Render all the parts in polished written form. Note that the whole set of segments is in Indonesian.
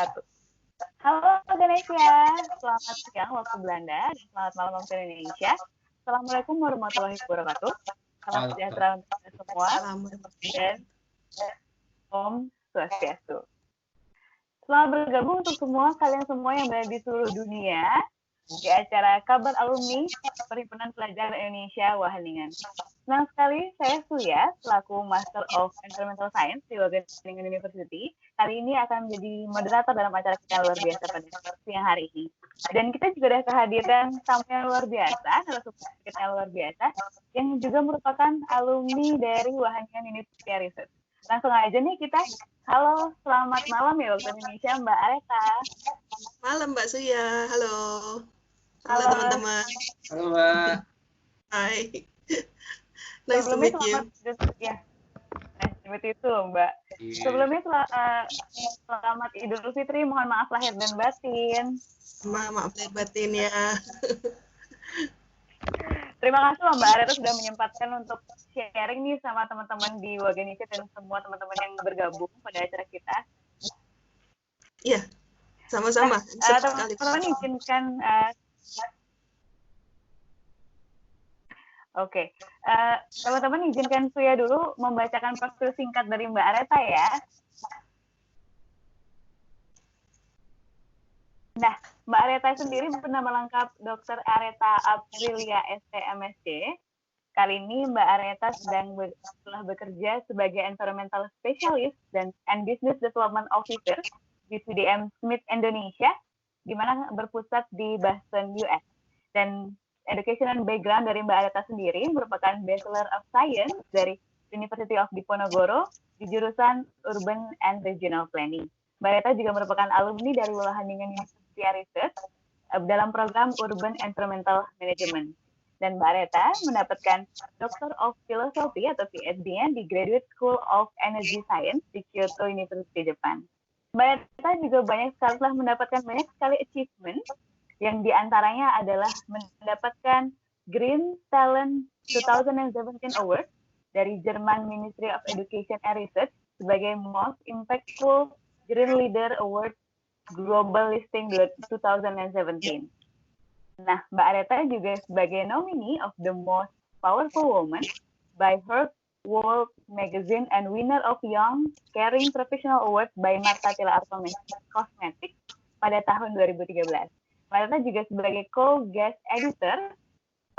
Satu. Halo Ganesha, selamat siang waktu Belanda dan selamat malam waktu Indonesia. Assalamualaikum warahmatullahi wabarakatuh. Salam sejahtera untuk kita semua dan Om Swastiastu. Selamat bergabung untuk kalian semua yang berada di seluruh dunia di acara Kabar Alumni Perhimpunan Pelajar Indonesia Wageningen. Senang sekali saya Suya, selaku Master of Environmental Science di Wageningen University, hari ini akan menjadi moderator dalam acara kita yang luar biasa pada siang hari ini. Dan kita juga ada kehadiran tamu yang luar biasa, narasumber kita yang luar biasa, yang juga merupakan alumni dari Wageningen University Research. Langsung aja nih kita, halo, selamat malam ya waktu Indonesia Mbak Areta. Malam Mbak Suya, halo. Halo teman-teman. Halo Mbak. Hai. Nice to meet you. Ya, nice to meet you too, Mbak. Yeah. Sebelumnya selamat Idul Fitri, mohon maaf lahir dan batin. Maaf lahir batin ya. Terima kasih loh Mbak Areta sudah menyempatkan untuk sharing nih sama teman-teman di Wageningen dan semua teman-teman yang bergabung pada acara kita. Iya, sama-sama. Teman-teman izinkan teman-teman izinkan Suya dulu membacakan profil singkat dari Mbak Areta ya. Nah, Mbak Areta sendiri bernama lengkap Dr. Areta Aprilia ST.MSc. Kali ini Mbak Areta telah bekerja sebagai Environmental Specialist and Business Development Officer di CDM Smith Indonesia, di mana berpusat di Boston, US. Dan educational background dari Mbak Areta sendiri merupakan Bachelor of Science dari University of Diponegoro di jurusan Urban and Regional Planning. Mbak Areta juga merupakan alumni dari Wageningen University Research dalam program Urban Environmental Management. Dan Mbak Areta mendapatkan Doctor of Philosophy atau PhD-nya di Graduate School of Energy Science di Kyoto University, Jepang. Mbak Areta juga telah mendapatkan banyak sekali achievement, yang diantaranya adalah mendapatkan Green Talent 2017 Award dari German Ministry of Education and Research sebagai Most Impactful Green Leader Award Global Listing 2017. Nah, Mbak Areta juga sebagai nominee of the Most Powerful Woman by Her World Magazine and winner of Young Caring Professional Award by Marta Tilaar Cosmetics pada tahun 2013. Mbak Areta juga sebagai co-guest editor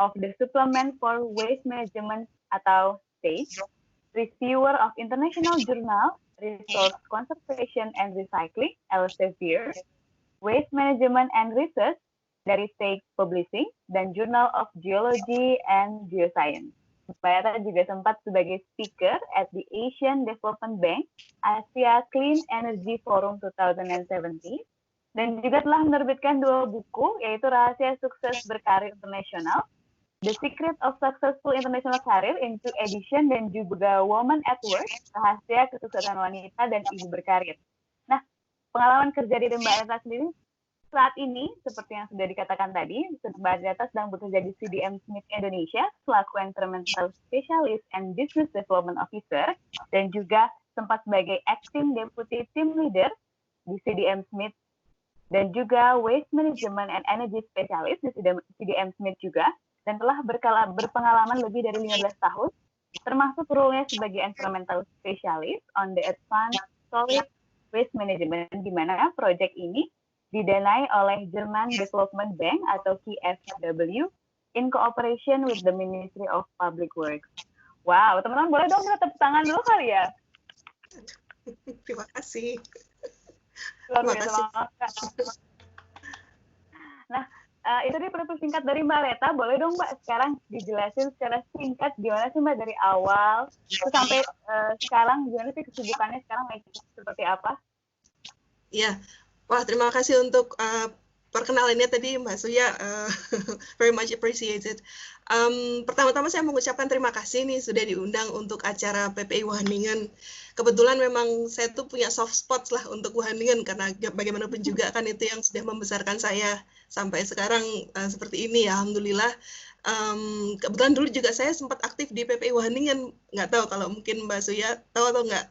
of the Supplement for Waste Management atau SAGE, reviewer of International Journal Resource Conservation and Recycling, Elsevier, Waste Management and Research dari SAGE Publishing, dan Journal of Geology and Geoscience. Mbak Areta juga sempat sebagai speaker at the Asian Development Bank Asia Clean Energy Forum 2017, dan juga telah menerbitkan 2 buku, yaitu Rahasia Sukses Berkarir Internasional, The Secret of Successful International Career in 2 edition, dan juga Woman at Work, Rahasia Kesuksesan Wanita dan Ibu Berkarir. Nah, pengalaman kerja di Mbak Areta sendiri saat ini, seperti yang sudah dikatakan tadi, Mbak Areta sedang bekerja di CDM Smith Indonesia selaku Environmental Specialist and Business Development Officer, dan juga sempat sebagai Acting Deputy Team Leader di CDM Smith, dan juga Waste Management and Energy Specialist di CDM Smith juga, dan telah berpengalaman lebih dari 15 tahun, termasuk role-nya sebagai Environmental Specialist on the Advanced Solid Waste Management, di mana proyek ini didanai oleh German Development Bank atau KfW in cooperation with the Ministry of Public Works. Wow, teman-teman boleh dong kita tepuk tangan dulu kali ya? Terima kasih. Terima kasih. Nah, itu dia profil singkat dari Mbak Areta. Boleh dong Mbak sekarang dijelasin secara singkat gimana sih Mbak dari awal sampai sekarang, gimana sih kesibukannya sekarang seperti apa? Iya, wah terima kasih untuk perkenalannya tadi Mbak Suya, very much appreciated. Pertama-tama saya mengucapkan terima kasih nih sudah diundang untuk acara PPI Wageningen. Kebetulan memang saya tuh punya soft spot lah untuk Wageningen karena bagaimanapun juga kan itu yang sudah membesarkan saya sampai sekarang seperti ini ya, alhamdulillah. Kebetulan dulu juga saya sempat aktif di PPI Wageningen, nggak tahu kalau mungkin Mbak Suya tahu atau nggak.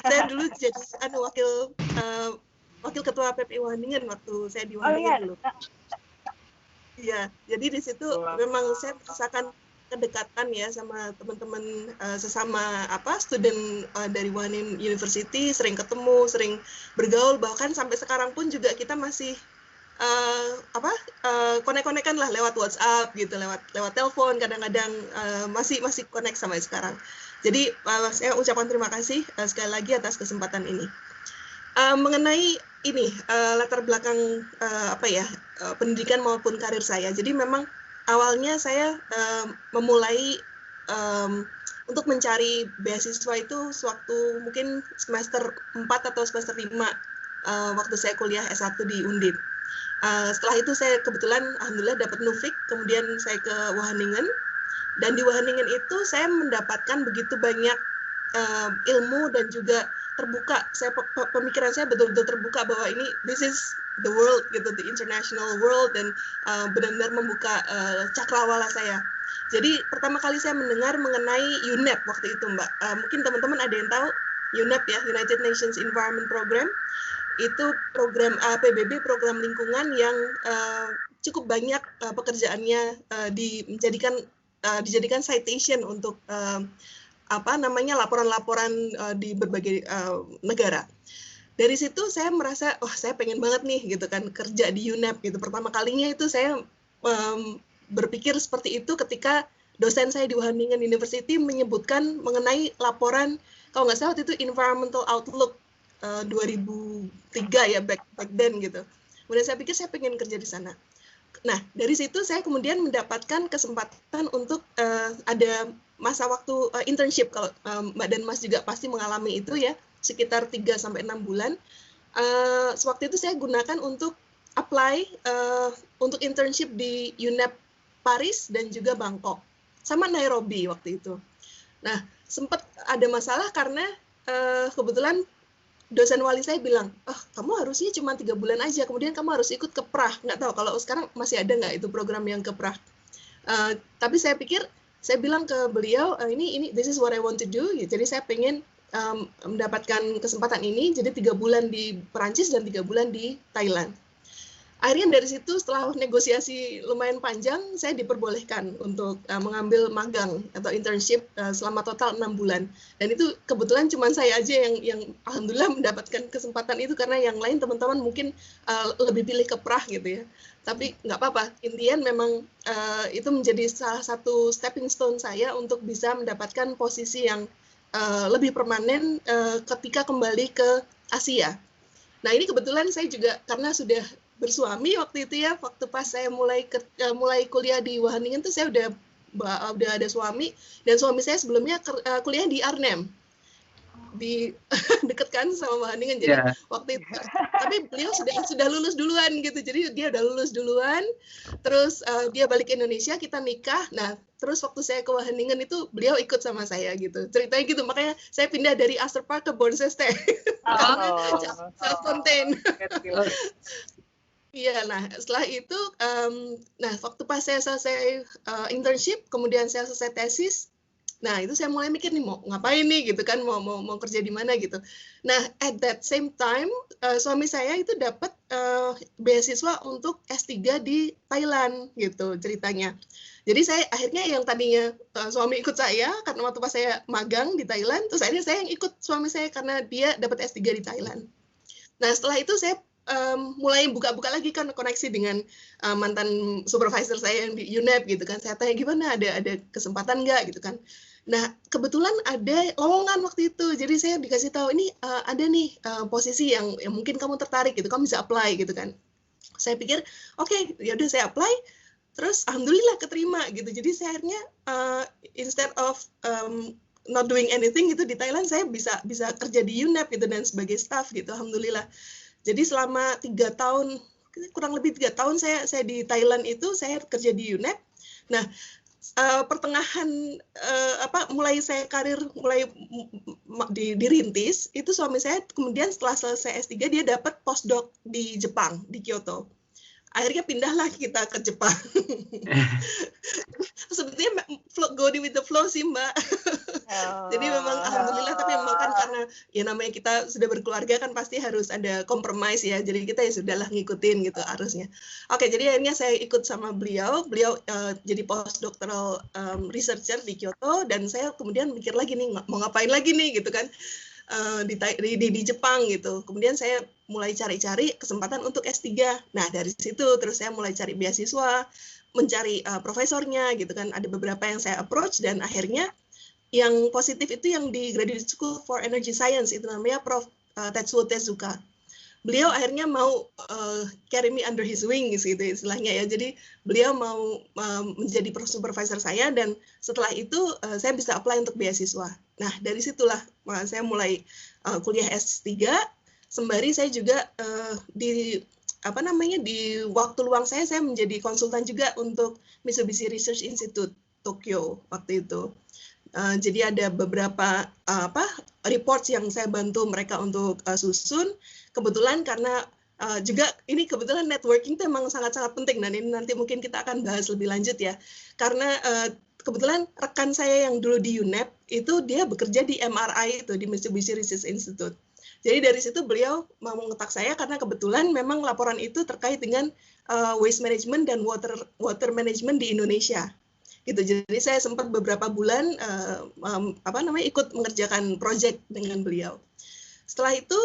Saya dulu jadi wakil ketua PPI Wageningen waktu saya di Wageningen dulu. Iya, jadi di situ memang saya merasakan kedekatan ya sama teman-teman sesama student dari Wageningen University, sering ketemu, sering bergaul, bahkan sampai sekarang pun juga kita masih konek-konekan lah lewat WhatsApp gitu, lewat telepon, kadang-kadang masih connect sampai sekarang. Jadi saya ucapkan terima kasih sekali lagi atas kesempatan ini. Mengenai ini latar belakang pendidikan maupun karir saya. Jadi memang awalnya saya memulai untuk mencari beasiswa itu sewaktu mungkin semester 4 atau semester 5 waktu saya kuliah S1 di Undip. Setelah itu saya kebetulan alhamdulillah dapat Nufik, kemudian saya ke Wageningen, dan di Wageningen itu saya mendapatkan begitu banyak ilmu dan juga terbuka. Pemikiran saya betul-betul terbuka bahwa ini this is the world gitu, the international world, dan benar-benar membuka cakrawala saya. Jadi pertama kali saya mendengar mengenai UNEP waktu itu, Mbak. Mungkin teman-teman ada yang tahu UNEP ya, United Nations Environment Program. Itu program PBB, program lingkungan yang cukup banyak pekerjaannya dijadikan citation untuk laporan-laporan di berbagai negara. Dari situ saya merasa, saya pengen banget nih gitu kan kerja di UNEP gitu. Pertama kalinya itu saya berpikir seperti itu ketika dosen saya di Wageningen University menyebutkan mengenai laporan, kalau nggak salah waktu itu Environmental Outlook 2003 ya, back then gitu. Kemudian saya pikir saya pengen kerja di sana. Nah, dari situ saya kemudian mendapatkan kesempatan untuk ada masa waktu internship. Kalau Mbak dan Mas juga pasti mengalami itu ya, sekitar 3-6 bulan. Sewaktu itu saya gunakan untuk apply untuk internship di UNEP Paris dan juga Bangkok, sama Nairobi waktu itu. Nah, sempat ada masalah karena kebetulan dosen wali saya bilang, kamu harusnya cuma 3 bulan aja, kemudian kamu harus ikut keprah. Nggak tahu kalau sekarang masih ada nggak itu program yang keprah. Tapi saya bilang ke beliau, ini this is what I want to do. Jadi saya pengen mendapatkan kesempatan ini, jadi 3 bulan di Perancis dan 3 bulan di Thailand. Akhirnya dari situ setelah negosiasi lumayan panjang, saya diperbolehkan untuk mengambil magang atau internship selama total 6 bulan. Dan itu kebetulan cuma saya aja yang alhamdulillah mendapatkan kesempatan itu, karena yang lain teman-teman mungkin lebih pilih keprah gitu ya. Tapi nggak apa-apa, intinya memang itu menjadi salah satu stepping stone saya untuk bisa mendapatkan posisi yang lebih permanen ketika kembali ke Asia. Nah ini kebetulan saya juga karena sudah bersuami waktu itu ya, waktu pas saya mulai kuliah di Wageningen tuh saya udah ada suami, dan suami saya sebelumnya kuliah di Arnhem, di deket kan sama Wageningen. Jadi waktu itu, tapi beliau sudah lulus duluan gitu, jadi dia udah lulus duluan, terus dia balik ke Indonesia, kita nikah. Nah terus waktu saya ke Wageningen itu beliau ikut sama saya gitu, ceritanya gitu. Makanya saya pindah dari Aster Park ke Bonseste karena self-contained. Iya, nah setelah itu, waktu pas saya selesai internship, kemudian saya selesai tesis, nah itu saya mulai mikir nih mau ngapain nih gitu kan, mau kerja di mana gitu. Nah at that same time, suami saya itu dapat beasiswa untuk S3 di Thailand gitu ceritanya. Jadi saya akhirnya yang tadinya suami ikut saya karena waktu pas saya magang di Thailand, terus akhirnya saya yang ikut suami saya karena dia dapat S3 di Thailand. Nah setelah itu saya mulai buka-buka lagi kan koneksi dengan mantan supervisor saya yang di UNEP gitu kan. Saya tanya gimana, ada kesempatan nggak gitu kan. Nah kebetulan ada lowongan waktu itu, jadi saya dikasih tahu ini ada nih posisi yang mungkin kamu tertarik gitu, kamu bisa apply gitu kan. Saya pikir oke, yaudah saya apply, terus alhamdulillah keterima gitu. Jadi saya akhirnya instead of not doing anything gitu di Thailand, saya bisa kerja di UNEP gitu dan sebagai staff gitu, alhamdulillah. Jadi selama 3 tahun kurang lebih 3 tahun saya di Thailand itu, saya kerja di UNEP. Nah, pertengahan mulai saya karir mulai dirintis, itu suami saya kemudian setelah selesai S3 dia dapat postdoc di Jepang, di Kyoto. Akhirnya pindahlah kita ke Jepang. Sebetulnya go with the flow sih, Mbak. Jadi memang alhamdulillah, tapi memang kan karena ya namanya kita sudah berkeluarga kan pasti harus ada compromise ya. Jadi kita ya sudahlah ngikutin gitu arusnya. Oke, jadi akhirnya saya ikut sama beliau. Beliau jadi postdoctoral researcher di Kyoto, dan saya kemudian mikir lagi nih mau ngapain lagi nih gitu kan. Di Jepang gitu. Kemudian saya mulai cari-cari kesempatan untuk S3. Nah, dari situ terus saya mulai cari beasiswa, mencari profesornya gitu kan. Ada beberapa yang saya approach, dan akhirnya yang positif itu yang di Graduate School for Energy Science, itu namanya Prof. Tetsuo Tezuka. Beliau akhirnya mau carry me under his wing gitu istilahnya ya. Jadi beliau mau menjadi supervisor saya, dan setelah itu saya bisa apply untuk beasiswa. Nah, dari situlah saya mulai kuliah S3, sembari saya juga di waktu luang saya menjadi konsultan juga untuk Mitsubishi Research Institute Tokyo waktu itu. Jadi ada beberapa reports yang saya bantu mereka untuk susun. Kebetulan karena juga ini kebetulan networking itu memang sangat-sangat penting, dan ini nanti mungkin kita akan bahas lebih lanjut ya. Karena kebetulan rekan saya yang dulu di UNEP itu dia bekerja di MRI itu, di Mitsubishi Research Institute. Jadi dari situ beliau mau mengontak saya karena kebetulan memang laporan itu terkait dengan waste management dan water management di Indonesia. Gitu. Jadi saya sempat beberapa bulan ikut mengerjakan proyek dengan beliau. Setelah itu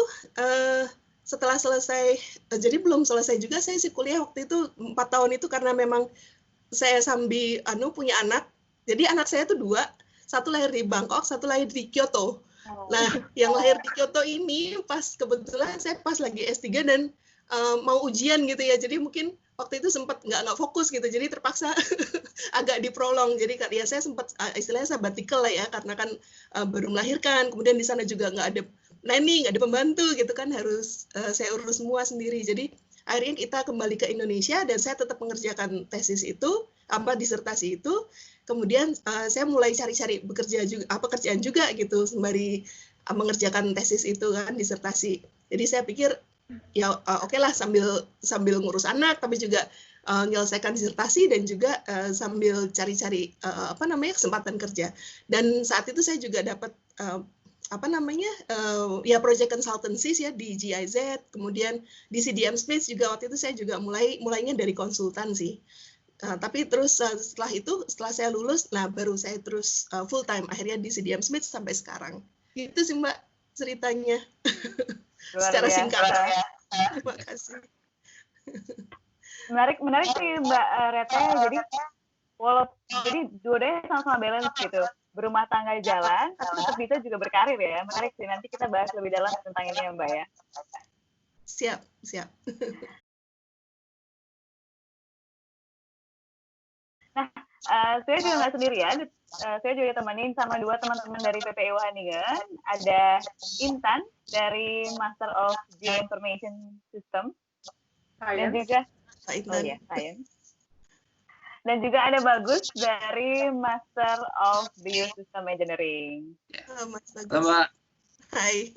setelah selesai, jadi belum selesai juga saya sih kuliah waktu itu 4 tahun itu, karena memang saya sambil punya anak. Jadi anak saya tuh 2, satu lahir di Bangkok, satu lahir di Kyoto. Nah, yang lahir di Kyoto ini kebetulan saya pas lagi S3 dan mau ujian gitu ya. Jadi mungkin waktu itu sempat nggak fokus gitu, jadi terpaksa agak diprolong. Jadi ya saya sempat istilahnya sabbatical lah ya, karena kan baru melahirkan, kemudian di sana juga nggak ada nanny, nggak ada pembantu gitu kan, harus saya urus semua sendiri. Jadi akhirnya kita kembali ke Indonesia, dan saya tetap mengerjakan tesis itu, disertasi itu. Kemudian saya mulai cari-cari pekerjaan juga gitu, sembari mengerjakan tesis itu kan, disertasi. Jadi saya pikir ya oke lah, sambil ngurus anak tapi juga menyelesaikan disertasi, dan juga sambil cari-cari kesempatan kerja. Dan saat itu saya juga dapat project consultancy ya di GIZ, kemudian di CDM Smith juga. Waktu itu saya juga mulainya dari konsultan sih. Tapi terus setelah saya lulus, baru saya terus full time akhirnya di CDM Smith sampai sekarang. Itu sih Mbak ceritanya. Secara singkat. Terima kasih. Menarik sih Mbak Reta. Jadi dua-duanya sama-sama balance gitu. Berumah tangga jalan, tapi tetap bisa juga berkarir ya. Menarik sih. Nanti kita bahas lebih dalam tentang ini ya Mbak ya. Siap. Nah, saya juga nggak sendirian. Saya juga ditemenin sama 2 teman-teman dari PPI Wageningen. Ada Intan dari Master of Geoinformation System. Dan juga Science. Dan juga ada Bagus dari Master of Biosystem Engineering. Mas Bagus. Hai.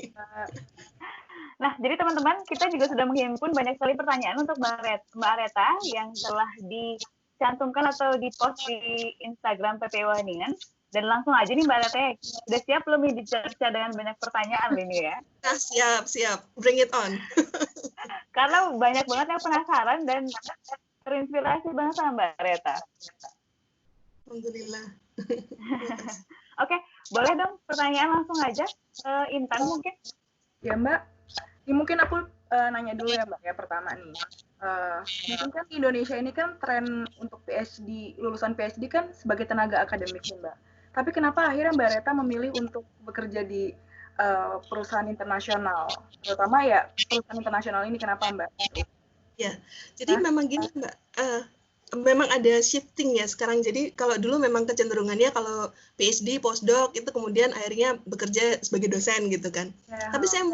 Nah, jadi teman-teman, kita juga sudah menghimpun banyak sekali pertanyaan untuk Mbak Reta yang telah dicantumkan atau di-post di Instagram PPI Wageningen. Dan langsung aja nih Mbak Reta, sudah siap belum nih dicerca dengan banyak pertanyaan ini ya? Nah, siap. Bring it on. Karena banyak banget yang penasaran dan terinspirasi banget sama Mbak Reta. Alhamdulillah. Oke, boleh dong pertanyaan langsung aja. Intan mungkin? Ya Mbak, ini mungkin aku nanya dulu ya Mbak ya pertama nih. Mungkin kan di Indonesia ini kan tren untuk lulusan PhD kan sebagai tenaga akademik nih Mbak. Tapi kenapa akhirnya Mbak Reta memilih untuk bekerja di perusahaan internasional? Terutama ya perusahaan internasional ini kenapa Mbak? Ya, jadi memang gini Mbak, memang ada shifting ya sekarang. Jadi kalau dulu memang kecenderungannya kalau PhD, postdoc itu kemudian akhirnya bekerja sebagai dosen gitu kan. Tapi saya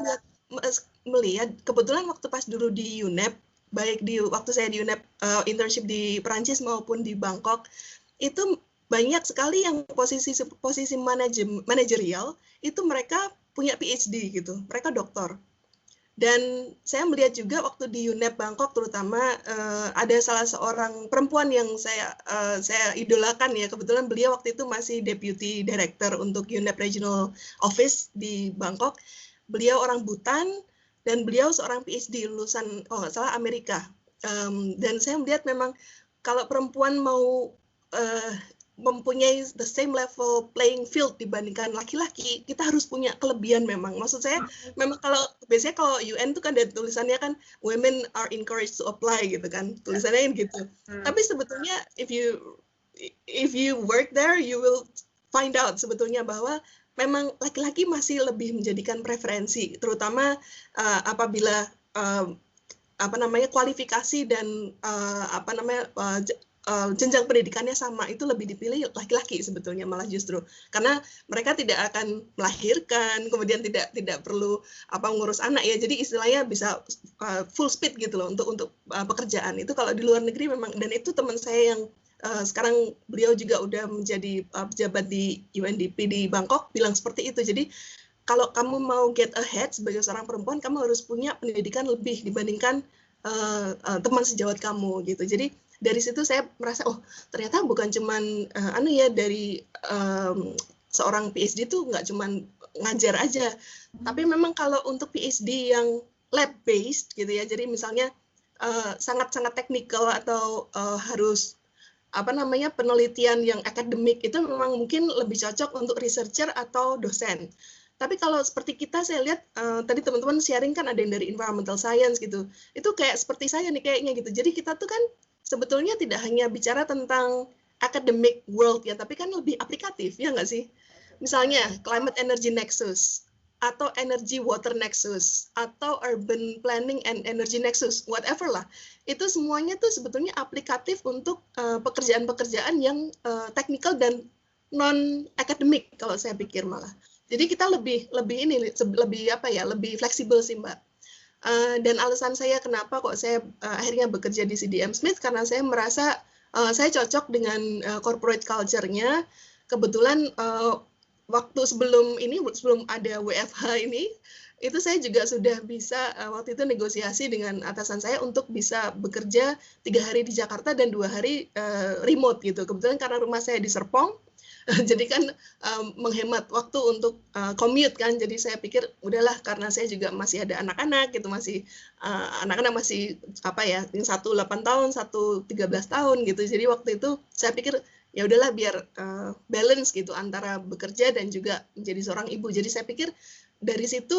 melihat kebetulan waktu pas dulu di UNEP, baik di waktu saya di UNEP internship di Perancis maupun di Bangkok, itu banyak sekali yang posisi manajerial itu mereka punya PhD gitu, mereka doktor. Dan saya melihat juga waktu di UNEP Bangkok terutama ada salah seorang perempuan yang saya idolakan ya, kebetulan beliau waktu itu masih Deputy Director untuk UNEP Regional Office di Bangkok. Beliau orang Bhutan dan beliau seorang PhD lulusan nggak salah Amerika. Dan saya melihat memang kalau perempuan mau mempunyai the same level playing field dibandingkan laki-laki, kita harus punya kelebihan memang. Maksud saya, memang biasanya kalau UN tuh kan ada tulisannya kan women are encouraged to apply gitu kan, tulisannya gitu. Tapi sebetulnya if you work there, you will find out sebetulnya bahwa memang laki-laki masih lebih menjadikan preferensi, terutama apabila kualifikasi dan jenjang pendidikannya sama, itu lebih dipilih laki-laki sebetulnya malah justru karena mereka tidak akan melahirkan, kemudian tidak perlu ngurus anak ya, jadi istilahnya bisa full speed gitu loh untuk pekerjaan itu. Kalau di luar negeri memang, dan itu teman saya yang sekarang beliau juga udah menjadi pejabat di UNDP di Bangkok bilang seperti itu. Jadi kalau kamu mau get ahead sebagai seorang perempuan, kamu harus punya pendidikan lebih dibandingkan teman sejawat kamu gitu. Jadi dari situ saya merasa ternyata bukan cuman dari seorang PhD tuh nggak cuman ngajar aja, tapi memang kalau untuk PhD yang lab based gitu ya, jadi misalnya sangat-sangat teknikal atau harus penelitian yang akademik, itu memang mungkin lebih cocok untuk researcher atau dosen. Tapi kalau seperti kita, saya lihat tadi teman-teman sharing kan ada yang dari environmental science gitu, itu kayak seperti saya nih kayaknya gitu. Jadi kita tuh kan sebetulnya tidak hanya bicara tentang academic world ya, tapi kan lebih aplikatif, ya nggak sih? Misalnya climate energy nexus, atau energy water nexus, atau urban planning and energy nexus, whatever lah. Itu semuanya tuh sebetulnya aplikatif untuk pekerjaan-pekerjaan yang technical dan non-academic kalau saya pikir malah. Jadi kita lebih fleksibel sih Mbak. Dan alasan saya kenapa kok saya akhirnya bekerja di CDM Smith, karena saya merasa saya cocok dengan corporate culture-nya. Kebetulan waktu sebelum ada WFH ini, itu saya juga sudah bisa waktu itu negosiasi dengan atasan saya untuk bisa bekerja 3 hari di Jakarta dan 2 hari remote gitu. Kebetulan karena rumah saya di Serpong, jadi kan menghemat waktu untuk commute kan. Jadi saya pikir udahlah, karena saya juga masih ada anak-anak gitu, anak-anak masih yang satu 8 tahun, satu 13 tahun gitu. Jadi waktu itu saya pikir ya udahlah biar balance gitu antara bekerja dan juga menjadi seorang ibu. Jadi saya pikir dari situ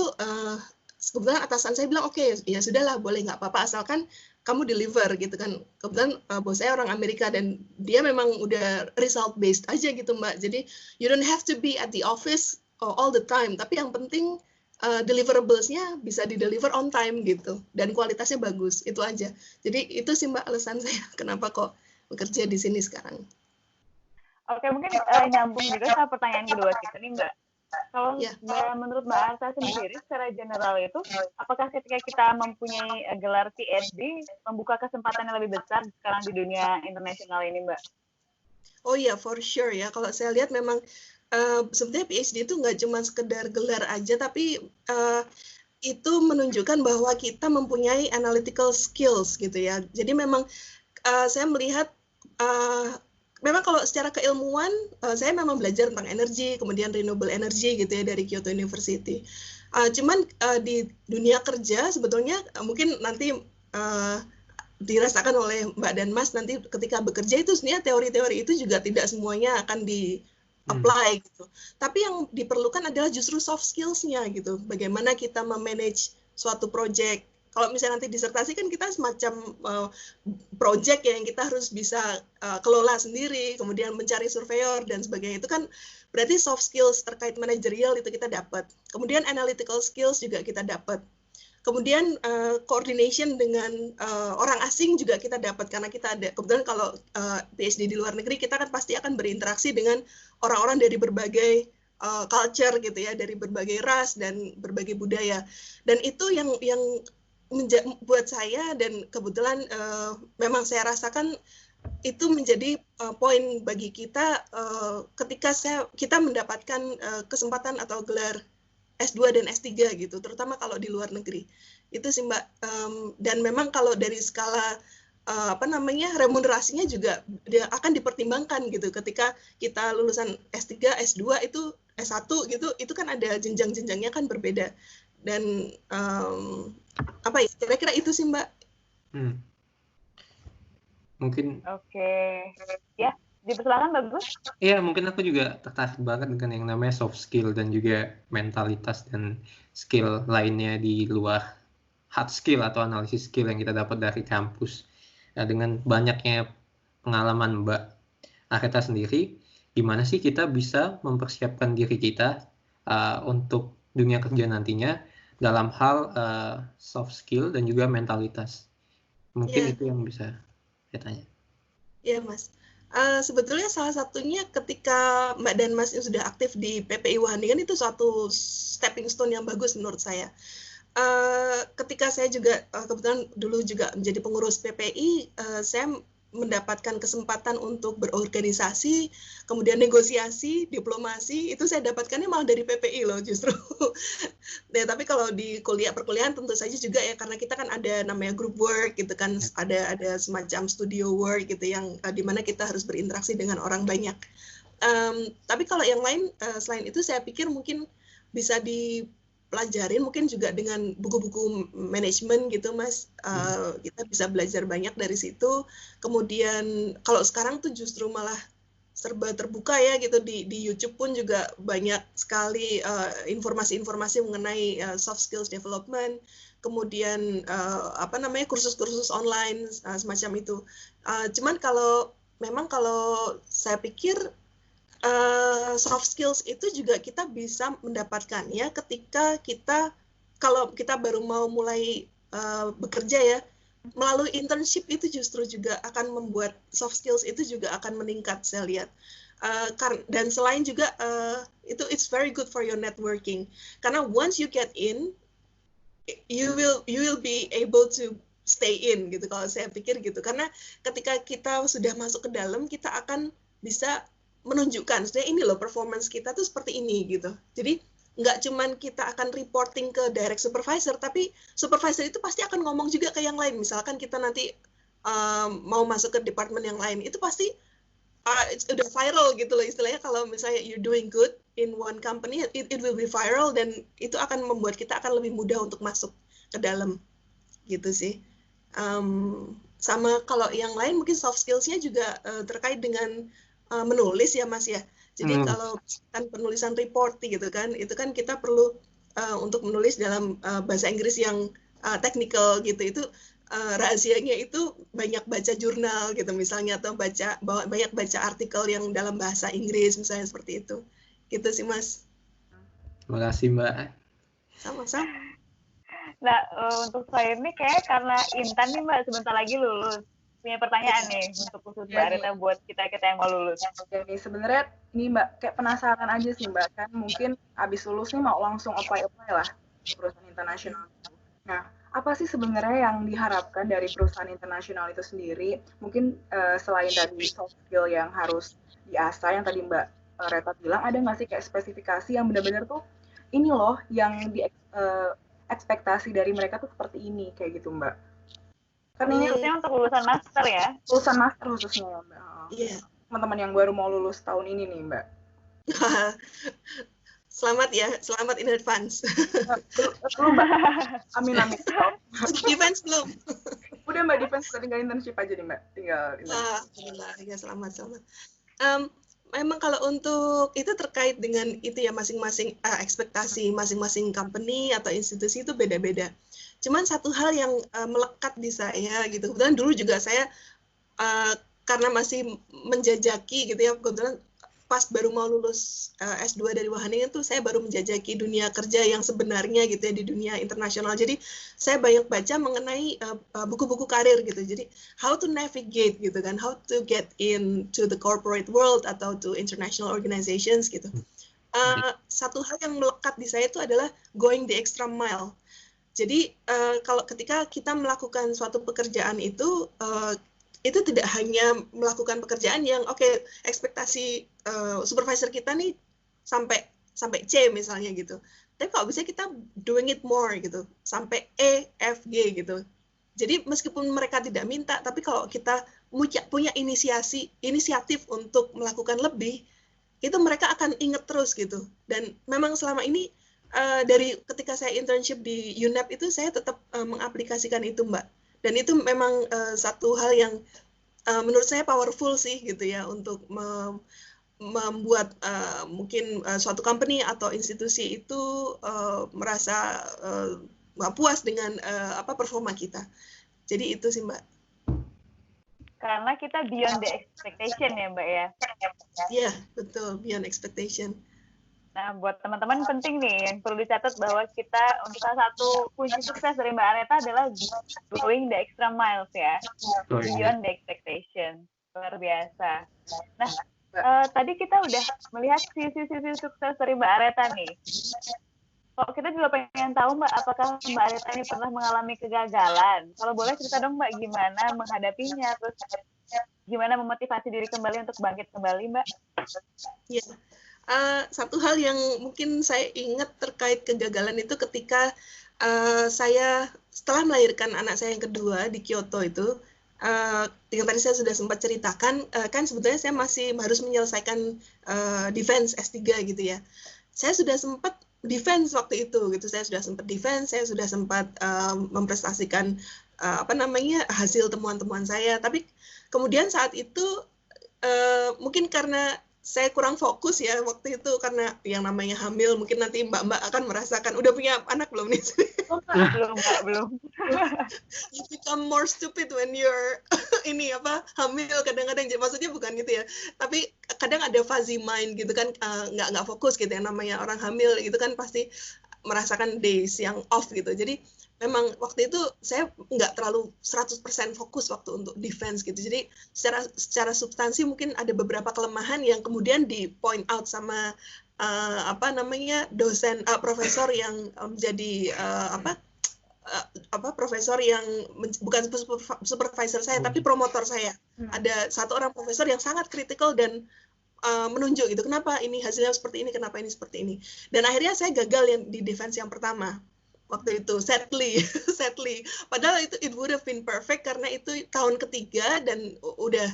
kebetulan atasan saya bilang oke, ya sudahlah, boleh, nggak apa-apa asalkan kamu deliver gitu kan. Kebetulan bos saya orang Amerika dan dia memang udah result based aja gitu Mbak. Jadi you don't have to be at the office all the time, tapi yang penting deliverables-nya bisa di-deliver on time gitu dan kualitasnya bagus, itu aja. Jadi itu sih Mbak alasan saya kenapa kok bekerja di sini sekarang. Oke, mungkin nyambung juga sama pertanyaan kedua kita nih Mbak. Kalau menurut Mbak Arta sendiri secara general itu, apakah ketika kita mempunyai gelar PhD membuka kesempatan yang lebih besar sekarang di dunia internasional ini Mbak? Oh iya, for sure ya. Kalau saya lihat memang sebenarnya PhD itu nggak cuma sekedar gelar aja, tapi itu menunjukkan bahwa kita mempunyai analytical skills gitu ya. Jadi memang saya melihat memang kalau secara keilmuan, saya memang belajar tentang energi, kemudian renewable energy gitu ya dari Kyoto University. Cuman di dunia kerja sebetulnya mungkin nanti dirasakan oleh Mbak dan Mas nanti ketika bekerja itu sebenarnya teori-teori itu juga tidak semuanya akan di-apply gitu. Tapi yang diperlukan adalah justru soft skills-nya gitu. Bagaimana kita memanage suatu project. Kalau misalnya nanti disertasi kan kita semacam project yang kita harus bisa kelola sendiri, kemudian mencari surveyor dan sebagainya. Itu kan berarti soft skills terkait manajerial itu kita dapat. Kemudian analytical skills juga kita dapat. Kemudian coordination dengan orang asing juga kita dapat, karena kita ada, kebetulan kalau PhD di luar negeri kita kan pasti akan berinteraksi dengan orang-orang dari berbagai culture gitu ya, dari berbagai ras dan berbagai budaya. Dan itu yang buat saya, dan kebetulan memang saya rasakan itu menjadi poin bagi kita ketika kita mendapatkan kesempatan atau gelar S2 dan S3 gitu, terutama kalau di luar negeri. Itu sih Mbak. Dan memang kalau dari skala remunerasinya juga dia akan dipertimbangkan gitu. Ketika kita lulusan S3, S2 itu S1 gitu, itu kan ada jenjang-jenjangnya kan berbeda. Dan kira-kira itu sih Mbak. Mungkin Oke. Ya, dipersilakan bagus. Iya, mungkin aku juga tertarik banget dengan yang namanya soft skill dan juga mentalitas dan skill lainnya di luar hard skill atau analisis skill yang kita dapat dari kampus. Nah, dengan banyaknya pengalaman Mbak Aretha sendiri, gimana sih kita bisa mempersiapkan diri kita untuk dunia kerja nantinya dalam hal soft skill dan juga mentalitas? Mungkin itu yang bisa saya tanya. Iya Mas. Sebetulnya salah satunya ketika Mbak dan Mas sudah aktif di PPI Wageningen itu suatu stepping stone yang bagus menurut saya. Ketika saya juga kebetulan dulu juga menjadi pengurus PPI, saya mendapatkan kesempatan untuk berorganisasi, kemudian negosiasi, diplomasi, itu saya dapatkannya malah dari PPI loh justru. Nah, tapi kalau di perkuliahan tentu saja juga ya, karena kita kan ada namanya group work gitu kan, ada semacam studio work gitu yang dimana kita harus berinteraksi dengan orang banyak. Tapi kalau yang lain selain itu saya pikir mungkin bisa dipelajarin mungkin juga dengan buku-buku manajemen gitu Mas. Kita bisa belajar banyak dari situ. Kemudian kalau sekarang tuh justru malah serba terbuka ya gitu, di YouTube pun juga banyak sekali informasi-informasi mengenai soft skills development. Kemudian kursus-kursus online semacam itu. Cuman kalau saya pikir soft skills itu juga kita bisa mendapatkannya ketika kalau kita baru mau mulai bekerja ya, melalui internship itu justru juga akan membuat soft skills itu juga akan meningkat, saya lihat. Dan selain juga itu it's very good for your networking, karena once you get in, you will be able to stay in gitu, kalau saya pikir gitu. Karena ketika kita sudah masuk ke dalam, kita akan bisa menunjukkan sebenarnya ini loh performance kita tuh seperti ini gitu. Jadi nggak cuman kita akan reporting ke direct supervisor, tapi supervisor itu pasti akan ngomong juga ke yang lain. Misalkan kita nanti mau masuk ke departemen yang lain, itu pasti udah viral gitu loh istilahnya. Kalau misalnya you're doing good in one company, it will be viral, dan itu akan membuat kita akan lebih mudah untuk masuk ke dalam gitu sih. Sama kalau yang lain mungkin soft skills-nya juga terkait dengan menulis ya Mas ya. Jadi kalau kan penulisan report gitu kan, itu kan kita perlu untuk menulis dalam bahasa Inggris yang technical gitu. Itu rahasianya itu banyak baca jurnal gitu misalnya, atau banyak baca artikel yang dalam bahasa Inggris misalnya, seperti itu. Gitu sih Mas. Terima kasih Mbak. Sama-sama. Nah, untuk saya ini kayak karena Intan nih Mbak sebentar lagi lulus. Punya pertanyaan nih untuk khusus Mbak Aretha buat kita yang mau lulus. Jadi sebenarnya ini Mbak kayak penasaran aja sih Mbak, kan mungkin abis lulus nih mau langsung apply lah perusahaan internasional. Nah, apa sih sebenarnya yang diharapkan dari perusahaan internasional itu sendiri? Mungkin selain tadi soft skill yang harus diasah yang tadi Mbak Aretha bilang, ada nggak sih kayak spesifikasi yang benar-benar tuh ini loh yang ekspektasi dari mereka tuh seperti ini kayak gitu Mbak? Kan ini khususnya untuk lulusan master ya? Lulusan master khususnya Mbak. Iya. Teman-teman yang baru mau lulus tahun ini nih Mbak. Selamat ya, selamat in advance. Belum Mbak. Amin. Defense belum? Udah Mbak, defense tinggal internship aja nih Mbak. Tinggal ya, selamat. Memang kalau untuk itu terkait dengan itu ya, masing-masing ekspektasi masing-masing company atau institusi itu beda-beda. Cuman satu hal yang melekat di saya gitu, kebetulan dulu juga saya karena masih menjajaki gitu ya, kebetulan pas baru mau lulus S2 dari Wageningen tuh saya baru menjajaki dunia kerja yang sebenarnya gitu ya, di dunia internasional. Jadi saya banyak baca mengenai buku-buku karir gitu. Jadi how to navigate gitu kan, how to get into the corporate world atau to international organizations gitu. Satu hal yang melekat di saya itu adalah going the extra mile. Jadi kalau ketika kita melakukan suatu pekerjaan itu tidak hanya melakukan pekerjaan yang ekspektasi supervisor kita nih sampai C misalnya gitu. Tapi kalau bisa kita doing it more gitu, sampai E, F, G gitu. Jadi meskipun mereka tidak minta, tapi kalau kita punya inisiatif untuk melakukan lebih, itu mereka akan ingat terus gitu. Dan memang selama ini dari ketika saya internship di UNEP itu saya tetap mengaplikasikan itu, Mbak. Dan itu memang satu hal yang menurut saya powerful sih gitu ya, untuk membuat mungkin suatu company atau institusi itu merasa puas dengan performa kita. Jadi itu sih, Mbak. Karena kita beyond the expectation ya, Mbak ya. Iya, betul, beyond expectation. Nah, buat teman-teman penting nih yang perlu dicatat bahwa kita untuk salah satu kunci sukses dari Mbak Areta adalah going the extra miles ya, beyond the expectation. Luar biasa. Nah, tadi kita udah melihat sisi-sisi sukses dari Mbak Areta nih. Kok kita juga pengen tahu, Mbak, apakah Mbak Areta ini pernah mengalami kegagalan? Kalau boleh cerita dong, Mbak, gimana menghadapinya, terus gimana memotivasi diri kembali untuk bangkit kembali, Mbak? Iya. Satu hal yang mungkin saya ingat terkait kegagalan itu ketika saya setelah melahirkan anak saya yang kedua di Kyoto itu, yang tadi saya sudah sempat ceritakan, kan sebetulnya saya masih harus menyelesaikan defense S3 gitu ya. Saya sudah sempat defense waktu itu gitu, saya sudah sempat defense, saya sudah sempat memprestasikan hasil temuan-temuan saya, tapi kemudian saat itu mungkin karena saya kurang fokus ya waktu itu, karena yang namanya hamil, mungkin nanti mbak-mbak akan merasakan, udah punya anak belum nih? Belum, Mbak, belum. You become more stupid when you're hamil kadang-kadang, maksudnya bukan gitu ya, tapi kadang ada fuzzy mind gitu kan, nggak fokus gitu, yang namanya orang hamil gitu kan pasti merasakan days yang off gitu. Jadi memang waktu itu saya nggak terlalu 100% fokus waktu untuk defense gitu. Jadi secara substansi mungkin ada beberapa kelemahan yang kemudian di point out sama dosen profesor yang menjadi profesor yang bukan supervisor saya tapi promotor saya. Ada satu orang profesor yang sangat kritikal dan menunjuk gitu, kenapa ini hasilnya seperti ini, kenapa ini seperti ini. Dan akhirnya saya gagal yang di defense yang pertama waktu itu, sadly. Padahal itu it would have been perfect karena itu tahun ketiga dan udah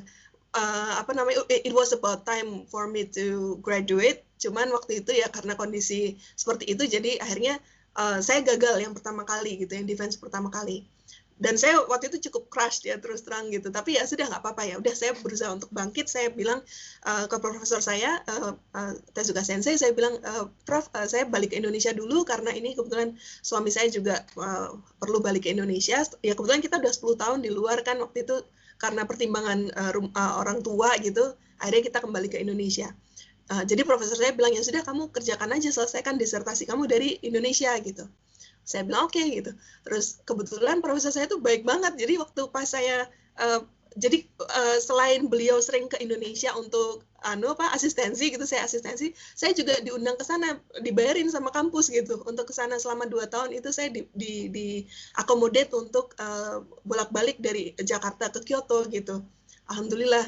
it was about time for me to graduate. Cuman waktu itu ya karena kondisi seperti itu, jadi akhirnya saya gagal yang pertama kali gitu, yang defense pertama kali. Dan saya waktu itu cukup crush ya, terus terang gitu. Tapi ya sudah, nggak apa-apa ya. Udah, saya berusaha untuk bangkit. Saya bilang ke profesor saya, Tezuka Sensei, saya bilang, Prof, saya balik ke Indonesia dulu karena ini kebetulan suami saya juga perlu balik ke Indonesia. Ya kebetulan kita udah 10 tahun di luar kan waktu itu, karena pertimbangan orang tua gitu. Akhirnya kita kembali ke Indonesia. Jadi profesor saya bilang, ya sudah, kamu kerjakan aja, selesaikan disertasi kamu dari Indonesia gitu. Saya bilang oke gitu. Terus kebetulan profesor saya tuh baik banget. Jadi waktu pas saya selain beliau sering ke Indonesia untuk asistensi gitu, saya juga diundang ke sana, dibayarin sama kampus gitu untuk ke sana selama 2 tahun itu. Saya di accommodate untuk bolak-balik dari Jakarta ke Kyoto gitu. Alhamdulillah.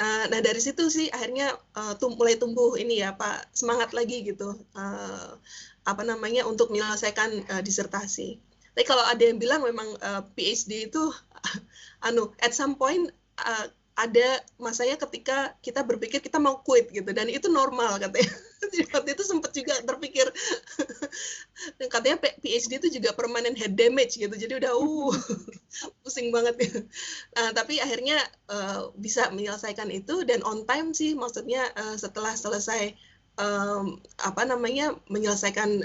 Nah dari situ sih akhirnya mulai tumbuh ini ya Pak, semangat lagi gitu. Untuk menyelesaikan disertasi. Tapi kalau ada yang bilang memang PhD itu at some point ada masanya ketika kita berpikir kita mau quit gitu, dan itu normal katanya. Jadi waktu itu sempat juga terpikir dan katanya PhD itu juga permanent head damage gitu, jadi udah pusing banget ya. Tapi akhirnya bisa menyelesaikan itu dan on time sih, maksudnya setelah selesai menyelesaikan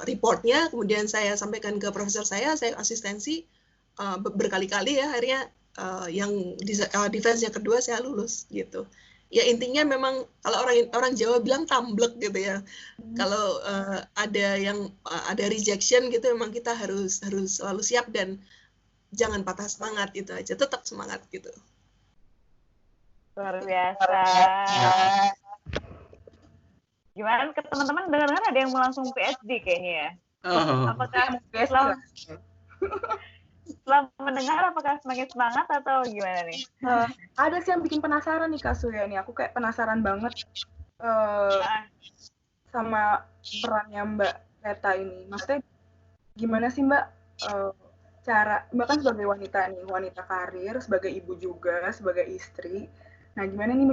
reportnya, kemudian saya sampaikan ke profesor saya asistensi berkali-kali ya, akhirnya yang defense yang kedua saya lulus gitu. Ya intinya memang kalau orang Jawa bilang tamblek gitu ya. Kalau ada rejection gitu, memang kita harus selalu siap dan jangan patah semangat gitu aja, tetap semangat gitu. Luar biasa. Gimana ke teman-teman, dengar-dengar ada yang mau langsung PhD kayaknya ya? Oh, Apakah Guys, setelah mendengar apakah semakin semangat atau gimana nih? ada sih yang bikin penasaran nih Kak Surya nih. Aku kayak penasaran banget sama perannya Mbak Reta ini. Maksudnya gimana sih Mbak cara Mbak kan sebagai wanita nih, wanita karir, sebagai ibu juga, sebagai istri. Nah, gimana nih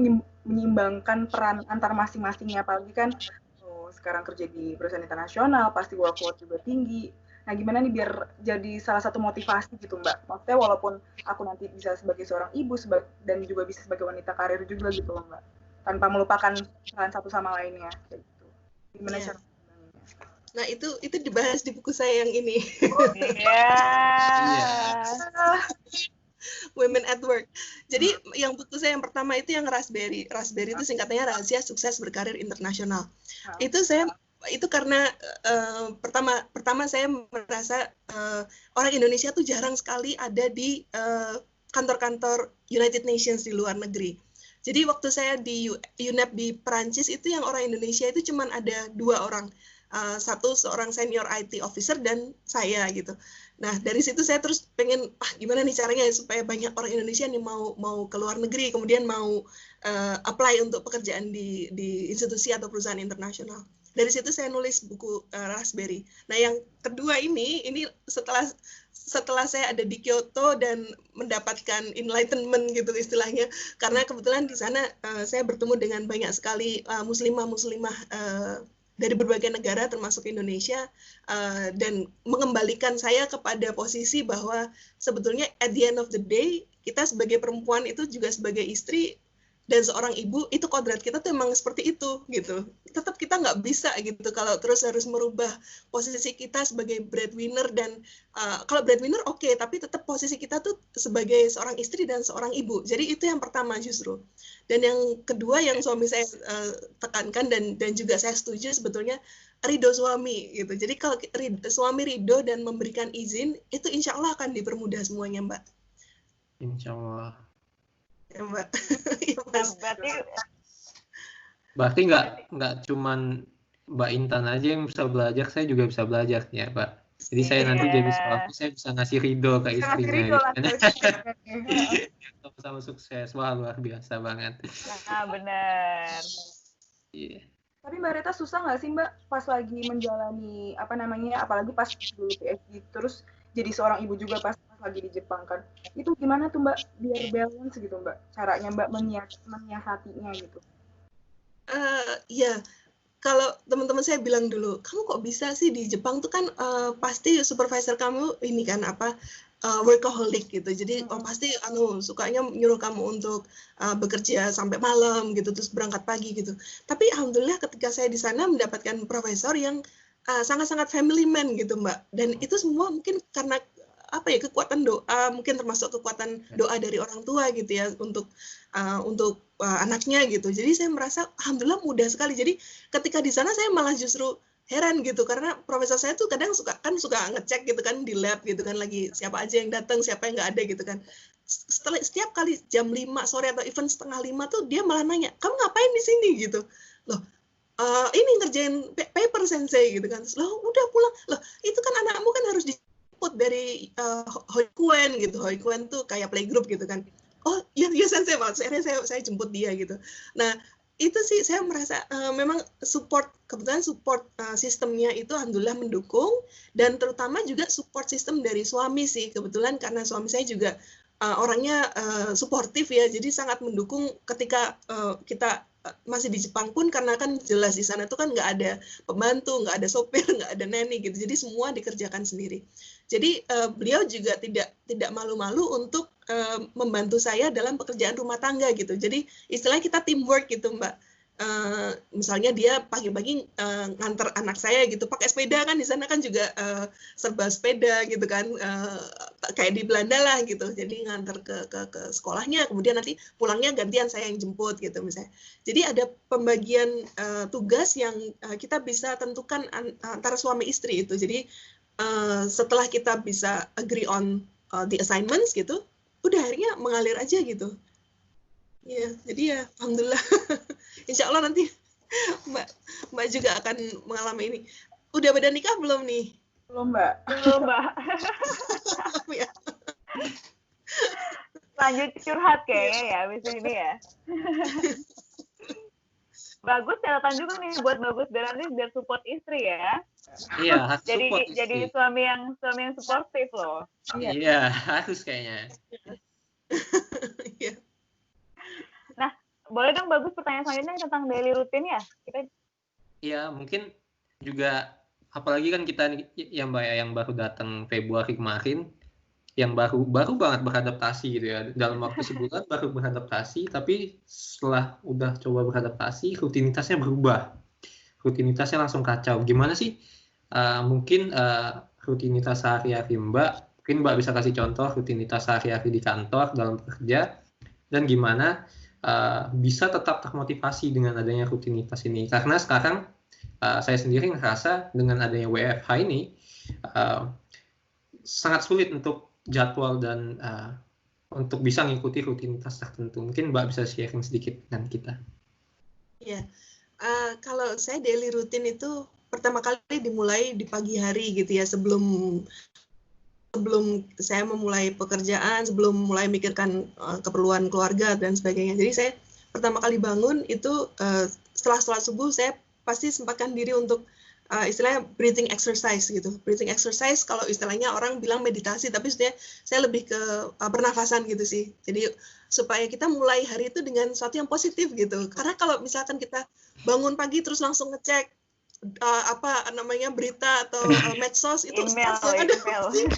menyeimbangkan peran antar masing-masingnya, apalagi kan sekarang kerja di perusahaan internasional, pasti workload juga tinggi. Nah, gimana nih biar jadi salah satu motivasi gitu, Mbak? Maksudnya walaupun aku nanti bisa sebagai seorang ibu dan juga bisa sebagai wanita karir juga gitu loh, Mbak. Tanpa melupakan peran satu sama lainnya, kayak gitu. Gimana cara? Nah, itu dibahas di buku saya yang ini. Iya. Women at Work. Jadi yang buku saya yang pertama itu yang Raspberry. Raspberry itu singkatannya Rahasia Sukses Berkarir Internasional. Itu karena pertama saya merasa orang Indonesia tuh jarang sekali ada di kantor-kantor United Nations di luar negeri. Jadi waktu saya di UNEP di Perancis itu yang orang Indonesia itu cuma ada 2 orang. Satu seorang senior IT officer dan saya gitu. Nah, dari situ saya terus pengen gimana nih caranya supaya banyak orang Indonesia nih mau ke luar negeri, kemudian mau apply untuk pekerjaan di institusi atau perusahaan internasional. Dari situ saya nulis buku Raspberry. Nah, yang kedua ini setelah saya ada di Kyoto dan mendapatkan enlightenment gitu istilahnya, karena kebetulan di sana saya bertemu dengan banyak sekali muslimah dari berbagai negara termasuk Indonesia, dan mengembalikan saya kepada posisi bahwa sebetulnya at the end of the day kita sebagai perempuan itu juga sebagai istri dan seorang ibu itu kodrat kita tuh emang seperti itu gitu. Tetap kita nggak bisa gitu kalau terus harus merubah posisi kita sebagai breadwinner dan kalau breadwinner oke, tapi tetap posisi kita tuh sebagai seorang istri dan seorang ibu. Jadi itu yang pertama justru. Dan yang kedua yang suami saya tekankan dan juga saya setuju sebetulnya ridho suami gitu. Jadi kalau suami ridho dan memberikan izin itu insya Allah akan dipermudah semuanya, Mbak. Insya Allah. Ya, Mbak. Berarti nggak cuman Mbak Intan aja yang bisa belajar, saya juga bisa belajar ya, Mbak. Jadi saya nanti jadi suami, saya bisa ngasih ridho ke istrinya. Sama-sama sukses, wah luar biasa banget. Nah, benar. Iya. Tapi Mbak Reta susah nggak sih Mbak pas lagi menjalani apalagi pas dulu PhD terus jadi seorang ibu juga pas lagi di Jepang kan, itu gimana tuh Mbak biar balance gitu Mbak, caranya Mbak menyiasatinya gitu? Ya, kalau teman-teman saya bilang dulu, kamu kok bisa sih di Jepang tuh kan pasti supervisor kamu ini kan workaholic gitu, jadi pasti sukanya nyuruh kamu untuk bekerja sampai malam gitu, terus berangkat pagi gitu. Tapi alhamdulillah ketika saya di sana mendapatkan profesor yang sangat-sangat family man gitu Mbak, dan itu semua mungkin karena kekuatan doa, mungkin termasuk kekuatan doa dari orang tua gitu ya untuk anaknya gitu. Jadi saya merasa alhamdulillah mudah sekali. Jadi ketika di sana saya malah justru heran gitu, karena profesor saya tuh kadang suka ngecek gitu kan di lab gitu kan, lagi siapa aja yang datang, siapa yang nggak ada gitu kan. Setiap kali jam 5 sore atau even 4:30 tuh dia malah nanya, kamu ngapain di sini gitu. Loh, ini ngerjain paper sensei gitu kan. Loh, udah pulang. Loh, itu kan anakmu kan harus dari Hoikuen gitu. Hoikuen tuh kayak playgroup gitu kan. Oh iya sensei, akhirnya saya jemput dia gitu. Nah itu sih saya merasa memang kebetulan support sistemnya itu alhamdulillah mendukung, dan terutama juga support sistem dari suami sih, kebetulan karena suami saya juga orangnya suportif ya, jadi sangat mendukung ketika kita masih di Jepang pun, karena kan jelas di sana tuh kan nggak ada pembantu, nggak ada sopir, nggak ada nanny gitu, jadi semua dikerjakan sendiri. Jadi beliau juga tidak malu-malu untuk membantu saya dalam pekerjaan rumah tangga gitu. Jadi istilahnya kita teamwork gitu Mbak. Misalnya dia pagi-pagi nganter anak saya gitu pakai sepeda, kan di sana kan juga serba sepeda gitu kan, kayak di Belanda lah gitu. Jadi nganter ke sekolahnya, kemudian nanti pulangnya gantian saya yang jemput gitu misalnya. Jadi ada pembagian tugas yang kita bisa tentukan antara suami istri itu. Jadi setelah kita bisa agree on the assignments gitu, udah akhirnya mengalir aja gitu. Ya, jadi ya alhamdulillah. Insya Allah nanti Mbak juga akan mengalami ini. Udah pada nikah belum nih? Belum, Mbak. Belum, Mbak. Ya. Lanjut curhat kayaknya ya abis ini ya. Bagus, catatan juga nih buat Bagus berarti biar support istri ya. Iya, harus Jadi support jadi istri. suami yang suportif loh. Iya, harus kayaknya. Iya. Nah, boleh dong Bagus pertanyaan selanjutnya tentang daily routine ya? Iya, mungkin juga apalagi kan kita ya Mbak ya yang baru datang Februari kemarin, yang baru banget beradaptasi gitu ya. Dalam waktu sebulan baru beradaptasi, tapi setelah udah coba beradaptasi, rutinitasnya berubah. Rutinitasnya langsung kacau. Gimana sih? Mungkin rutinitas sehari-hari Mbak, mungkin Mbak bisa kasih contoh rutinitas sehari-hari di kantor dalam bekerja, dan gimana bisa tetap termotivasi dengan adanya rutinitas ini. Karena sekarang saya sendiri ngerasa dengan adanya WFH ini sangat sulit untuk jadwal dan untuk bisa mengikuti rutinitas tertentu. Mungkin Mbak bisa sharing sedikit dengan kita. Iya, kalau saya daily routine itu pertama kali dimulai di pagi hari gitu ya, sebelum saya memulai pekerjaan, sebelum mulai mikirkan keperluan keluarga dan sebagainya. Jadi saya pertama kali bangun itu setelah sholat subuh saya pasti sempatkan diri untuk istilahnya breathing exercise gitu. Breathing exercise kalau istilahnya orang bilang meditasi, tapi sebenarnya saya lebih ke pernafasan gitu sih. Jadi supaya kita mulai hari itu dengan sesuatu yang positif gitu. Karena kalau misalkan kita bangun pagi terus langsung ngecek apa namanya berita atau medsos itu stres yang ada pasti.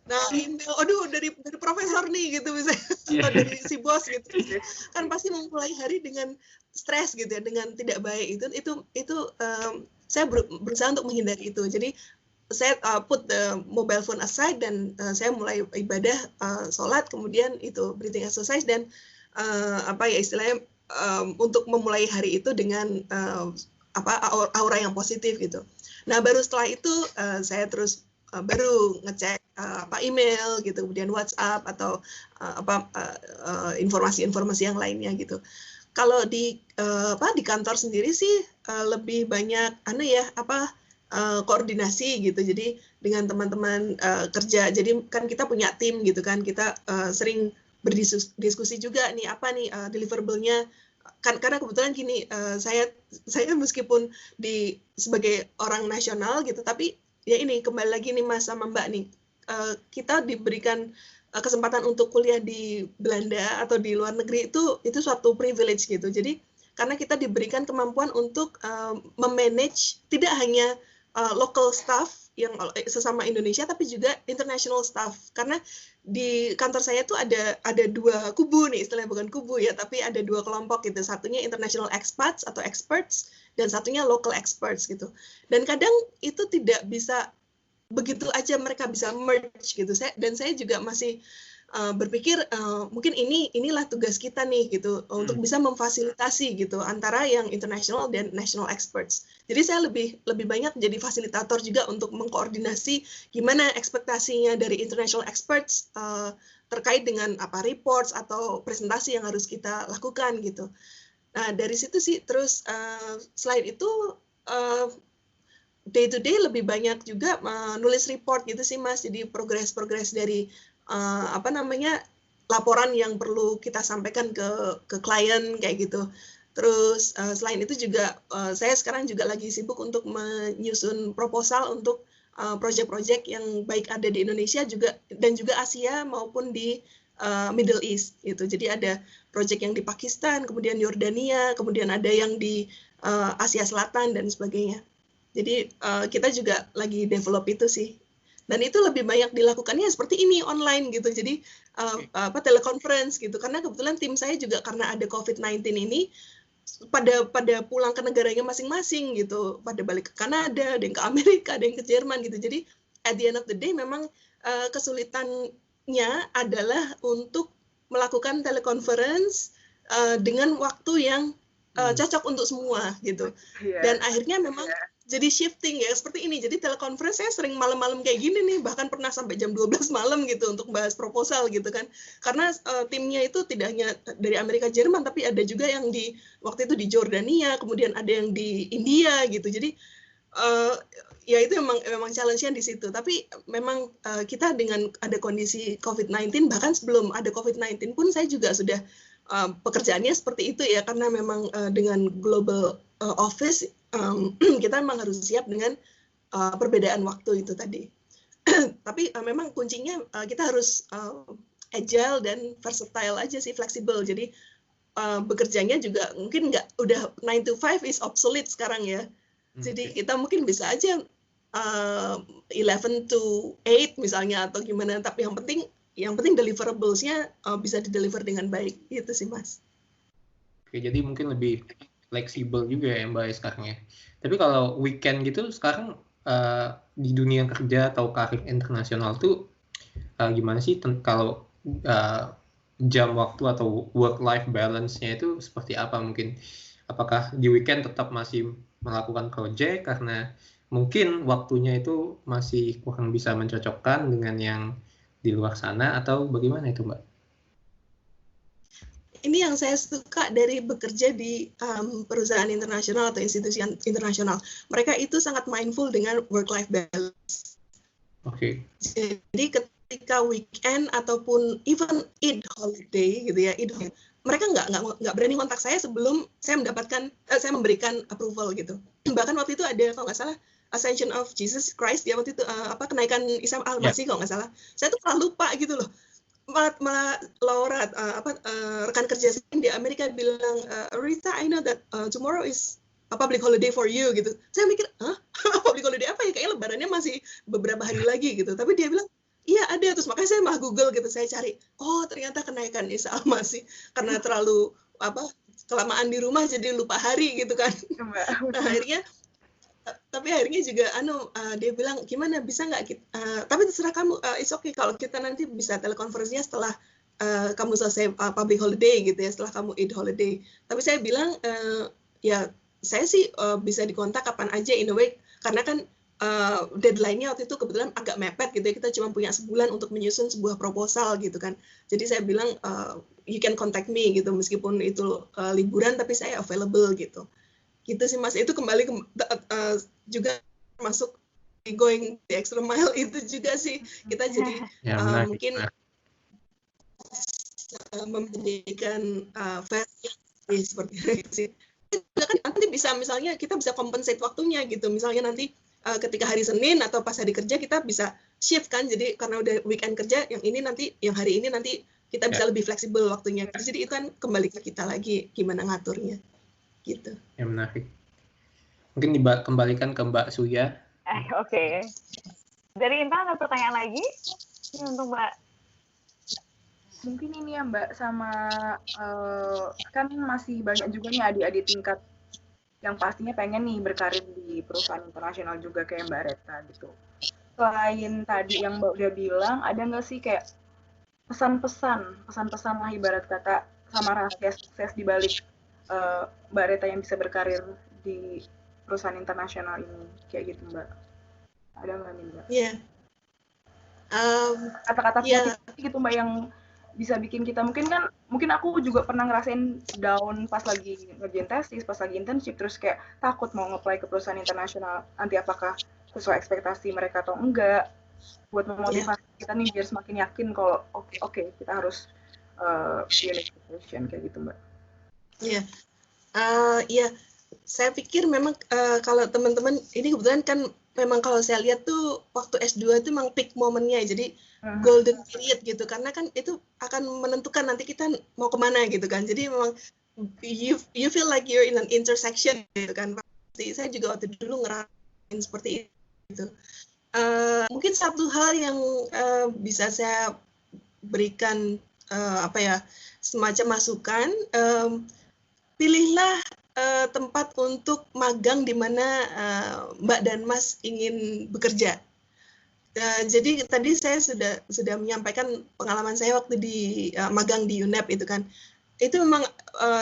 Nah, email, aduh dari profesor nih gitu misalnya, atau dari si bos gitu. Kan pasti memulai hari dengan stres gitu ya, dengan tidak baik. Itu saya berusaha untuk menghindari itu. Jadi saya put the mobile phone aside dan saya mulai ibadah, sholat, kemudian itu breathing exercise dan apa ya istilahnya untuk memulai hari itu dengan aura yang positif gitu. Nah baru setelah itu saya terus baru ngecek email gitu, kemudian WhatsApp atau informasi-informasi yang lainnya gitu. Kalau di kantor sendiri sih lebih banyak koordinasi gitu. Jadi dengan teman-teman kerja. Jadi kan kita punya tim gitu kan. Kita sering berdiskusi juga nih apa nih deliverable-nya. Karena kebetulan gini, saya meskipun sebagai orang nasional gitu, tapi ya ini kembali lagi nih Mas sama Mbak nih, kita diberikan kesempatan untuk kuliah di Belanda atau di luar negeri itu suatu privilege gitu. Jadi karena kita diberikan kemampuan untuk memanage tidak hanya local staff yang sesama Indonesia, tapi juga international staff. Karena di kantor saya tuh ada dua kubu nih, istilahnya bukan kubu ya, tapi ada dua kelompok gitu. Satunya international expats atau experts, dan satunya local experts gitu. Dan kadang itu tidak bisa begitu aja mereka bisa merge gitu. Dan saya juga masih berpikir mungkin inilah tugas kita nih gitu untuk bisa memfasilitasi gitu antara yang international dan national experts. Jadi saya lebih banyak jadi fasilitator juga untuk mengkoordinasi gimana ekspektasinya dari international experts terkait dengan apa reports atau presentasi yang harus kita lakukan gitu. Nah dari situ sih terus selain itu day to day lebih banyak juga nulis report gitu sih Mas. Jadi progres dari laporan yang perlu kita sampaikan ke klien kayak gitu. Terus selain itu juga saya sekarang juga lagi sibuk untuk menyusun proposal untuk proyek-proyek yang baik ada di Indonesia juga dan juga Asia maupun di Middle East gitu. Jadi ada proyek yang di Pakistan, kemudian Yordania, kemudian ada yang di Asia Selatan dan sebagainya. Jadi kita juga lagi develop itu sih. Dan itu lebih banyak dilakukannya seperti ini online gitu. Jadi teleconference gitu. Karena kebetulan tim saya juga karena ada COVID-19 ini pada pulang ke negaranya masing-masing gitu. Pada balik ke Kanada, ada yang ke Amerika, ada yang ke Jerman gitu. Jadi at the end of the day memang kesulitannya adalah untuk melakukan teleconference dengan waktu yang cocok untuk semua gitu. Dan akhirnya memang jadi shifting ya seperti ini. Jadi telekonferensi saya sering malam-malam kayak gini nih, bahkan pernah sampai jam 12 malam gitu untuk bahas proposal gitu kan. Karena timnya itu tidak hanya dari Amerika Jerman, tapi ada juga yang waktu itu di Jordania, kemudian ada yang di India gitu. Jadi ya itu memang challenge-nya di situ. Tapi memang kita dengan ada kondisi COVID-19, bahkan sebelum ada COVID-19 pun saya juga sudah pekerjaannya seperti itu ya, karena memang dengan global office kita memang harus siap dengan perbedaan waktu itu tadi. Tapi memang kuncinya kita harus agile dan versatile aja sih, fleksibel. Jadi bekerjanya juga mungkin udah 9 to 5 is obsolete sekarang ya. Jadi kita mungkin bisa aja 11 to 8 misalnya atau gimana, tapi yang penting deliverables-nya bisa di-deliver dengan baik. Gitu sih, Mas. Oke, jadi mungkin lebih fleksibel juga ya Mbak sekarang ya. Tapi kalau weekend gitu sekarang di dunia kerja atau karir internasional tuh gimana sih kalau jam waktu atau work-life balance-nya itu seperti apa mungkin? Apakah di weekend tetap masih melakukan project karena mungkin waktunya itu masih kurang bisa mencocokkan dengan yang di luar sana atau bagaimana itu Mbak? Ini yang saya suka dari bekerja di perusahaan internasional atau institusi internasional. Mereka itu sangat mindful dengan work-life balance. Oke. Jadi ketika weekend ataupun even Eid holiday gitu ya, mereka nggak berani kontak saya sebelum saya memberikan approval gitu. Bahkan waktu itu ada kalau nggak salah Ascension of Jesus Christ ya waktu itu kenaikan Isa Al-Masih kalau nggak salah. Saya tuh malah lupa gitu loh. Malah Laura rekan kerja saya di Amerika bilang, Rita, I know that tomorrow is a public holiday for you gitu. Saya mikir, public holiday apa ya? Kayaknya lebarannya masih beberapa hari lagi gitu. Tapi dia bilang, iya ada. Terus makanya saya malah Google gitu, saya cari, oh ternyata kenaikan Isa Al-Masih karena terlalu kelamaan di rumah jadi lupa hari gitu kan. Nah akhirnya juga dia bilang gimana bisa nggak tapi terserah kamu, it's okay kalau kita nanti bisa telekonferensinya setelah kamu selesai public holiday gitu ya, setelah kamu Eid holiday. Tapi saya bilang ya saya sih bisa dikontak kapan aja in a way, karena kan deadline-nya waktu itu kebetulan agak mepet gitu ya, kita cuma punya sebulan untuk menyusun sebuah proposal gitu kan. Jadi saya bilang you can contact me gitu, meskipun itu liburan tapi saya available gitu. Gitu sih Mas, itu kembali juga masuk going the extra mile itu juga sih, kita jadi mungkin memberikan versi seperti itu sih. Nanti bisa misalnya kita bisa compensate waktunya gitu, misalnya nanti ketika hari Senin atau pas hari kerja kita bisa shift kan, jadi karena udah weekend kerja yang ini nanti, yang hari ini nanti kita bisa lebih fleksibel waktunya. Jadi itu kan kembali ke kita lagi gimana ngaturnya. Gitu. Ya menarik. Mungkin dikembalikan ke Mbak Suya. Oke. Dari Intan ada pertanyaan lagi? Ini untuk Mbak. Mungkin ini ya Mbak, sama kan masih banyak juga nih adik-adik tingkat yang pastinya pengen nih berkarir di perusahaan internasional juga kayak Mbak Reta gitu. Selain tadi yang Mbak udah bilang, ada nggak sih kayak pesan-pesan lah ibarat kata sama rahasia sukses di balik Mbak Reta yang bisa berkarir di perusahaan internasional ini, kayak gitu Mbak? Ada nggak nih Mbak? Iya. Kata-kata positif gitu Mbak yang bisa bikin kita, mungkin aku juga pernah ngerasain down pas lagi ngerjain tesis, pas lagi internship, terus kayak takut mau nge-apply ke perusahaan internasional, nanti apakah sesuai ekspektasi mereka atau enggak, buat memotivasi kita nih biar semakin yakin kalau oke, kita harus unit position kayak gitu Mbak. Iya. Iya, saya pikir memang kalau teman-teman ini kebetulan kan memang kalau saya lihat tuh waktu S2 itu memang peak momennya, jadi golden period gitu, karena kan itu akan menentukan nanti kita mau kemana gitu kan. Jadi memang you feel like you're in an intersection gitu kan. Pasti saya juga waktu dulu ngerasain seperti itu. Mungkin satu hal yang bisa saya berikan semacam masukan, pilihlah tempat untuk magang di mana Mbak dan Mas ingin bekerja. Jadi tadi saya sudah menyampaikan pengalaman saya waktu di magang di UNEP itu kan. Itu memang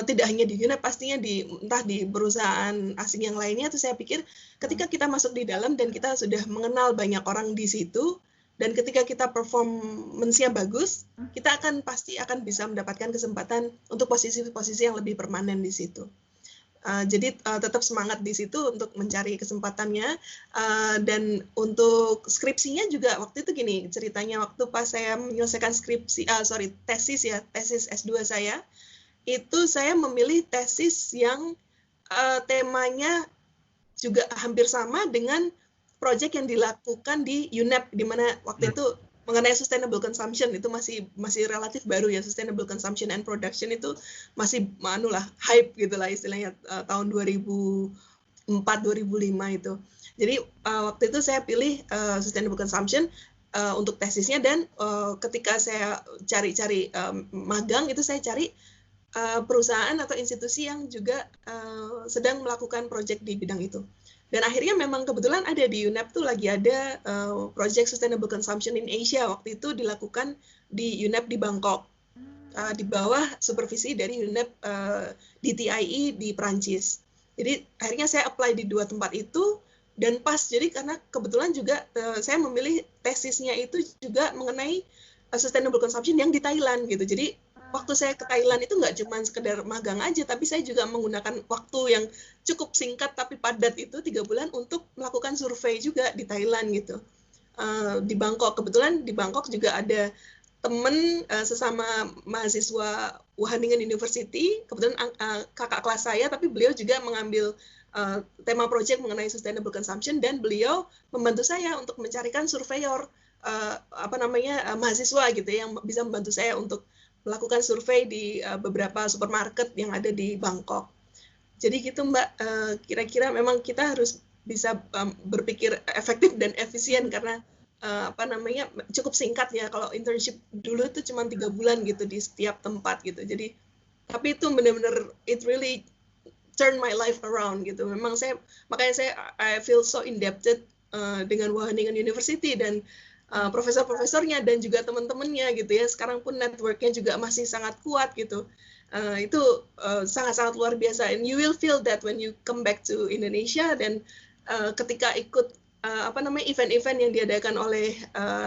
tidak hanya di UNEP, pastinya entah di perusahaan asing yang lainnya. Itu saya pikir ketika kita masuk di dalam dan kita sudah mengenal banyak orang di situ, dan ketika kita performance-nya bagus, kita pasti akan bisa mendapatkan kesempatan untuk posisi-posisi yang lebih permanen di situ. Jadi tetap semangat di situ untuk mencari kesempatannya. Dan untuk skripsinya juga waktu itu gini ceritanya, waktu pas saya menyelesaikan tesis S2 saya, itu saya memilih tesis yang temanya juga hampir sama dengan proyek yang dilakukan di UNEP, di mana waktu itu mengenai sustainable consumption itu masih relatif baru ya, sustainable consumption and production itu masih hype gitulah istilahnya, tahun 2004-2005 itu. Jadi waktu itu saya pilih sustainable consumption untuk tesisnya, dan ketika saya cari-cari magang itu saya cari perusahaan atau institusi yang juga sedang melakukan proyek di bidang itu. Dan akhirnya memang kebetulan ada di UNEP tuh lagi ada Project Sustainable Consumption in Asia, waktu itu dilakukan di UNEP di Bangkok, di bawah supervisi dari UNEP DTIE di Prancis. Jadi akhirnya saya apply di 2 tempat itu, dan pas, jadi karena kebetulan juga saya memilih tesisnya itu juga mengenai sustainable consumption yang di Thailand gitu. Jadi waktu saya ke Thailand itu nggak cuma sekedar magang aja, tapi saya juga menggunakan waktu yang cukup singkat tapi padat itu 3 bulan untuk melakukan survei juga di Thailand gitu. Di Bangkok, kebetulan di Bangkok juga ada teman sesama mahasiswa Wageningen University, kebetulan kakak kelas saya, tapi beliau juga mengambil tema proyek mengenai sustainable consumption, dan beliau membantu saya untuk mencarikan surveyor mahasiswa gitu yang bisa membantu saya untuk melakukan survei di beberapa supermarket yang ada di Bangkok. Jadi gitu Mbak, kira-kira memang kita harus bisa berpikir efektif dan efisien, karena cukup singkat ya, kalau internship dulu itu cuma 3 bulan gitu di setiap tempat gitu. Jadi tapi itu benar-benar it really turn my life around gitu. Memang makanya I feel so indebted dengan Wageningen University dan profesor-profesornya dan juga teman-temannya gitu ya. Sekarang pun networknya juga masih sangat kuat gitu. Itu sangat-sangat luar biasa. And you will feel that when you come back to Indonesia, dan ketika ikut event-event yang diadakan oleh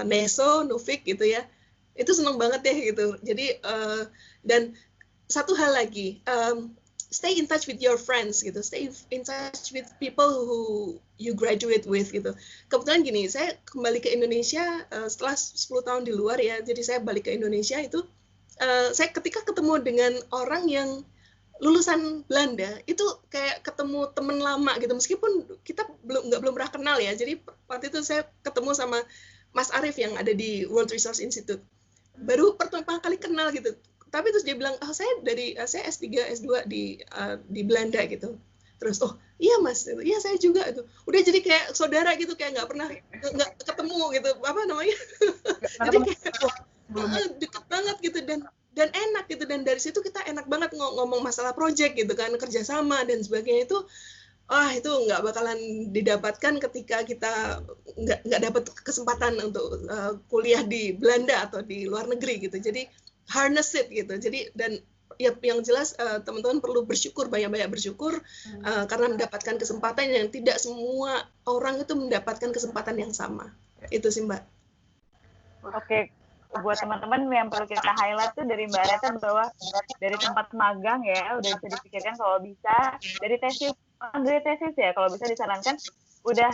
NESO, Nufik gitu ya. Itu senang banget ya gitu. Jadi dan satu hal lagi, stay in touch with your friends gitu, stay in touch with people who you graduate with gitu. Kebetulan gini, saya kembali ke Indonesia setelah 10 tahun di luar ya, jadi saya balik ke Indonesia itu, saya ketika ketemu dengan orang yang lulusan Belanda, itu kayak ketemu teman lama gitu, meskipun kita belum pernah kenal ya. Jadi waktu itu saya ketemu sama Mas Arief yang ada di World Resource Institute, baru pertama kali kenal gitu. Tapi terus dia bilang, saya S3, S2 di Belanda gitu. Terus, oh iya Mas, iya saya juga itu. Udah jadi kayak saudara gitu, kayak nggak pernah nggak ketemu gitu, jadi kayak deket banget gitu, dan enak gitu. Dan dari situ kita enak banget ngomong masalah project gitu kan, kerjasama dan sebagainya. Itu itu nggak bakalan didapatkan ketika kita nggak dapat kesempatan untuk kuliah di Belanda atau di luar negeri gitu. Jadi harness it gitu. Jadi dan ya yang jelas teman-teman perlu bersyukur, banyak-banyak bersyukur karena mendapatkan kesempatan yang tidak semua orang itu mendapatkan kesempatan yang sama. Itu sih Mbak. Oke, buat teman-teman yang perlu kita highlight tuh dari Mbak Areta bahwa dari tempat magang ya udah bisa dipikirkan, kalau bisa dari tesis ya kalau bisa disarankan, udah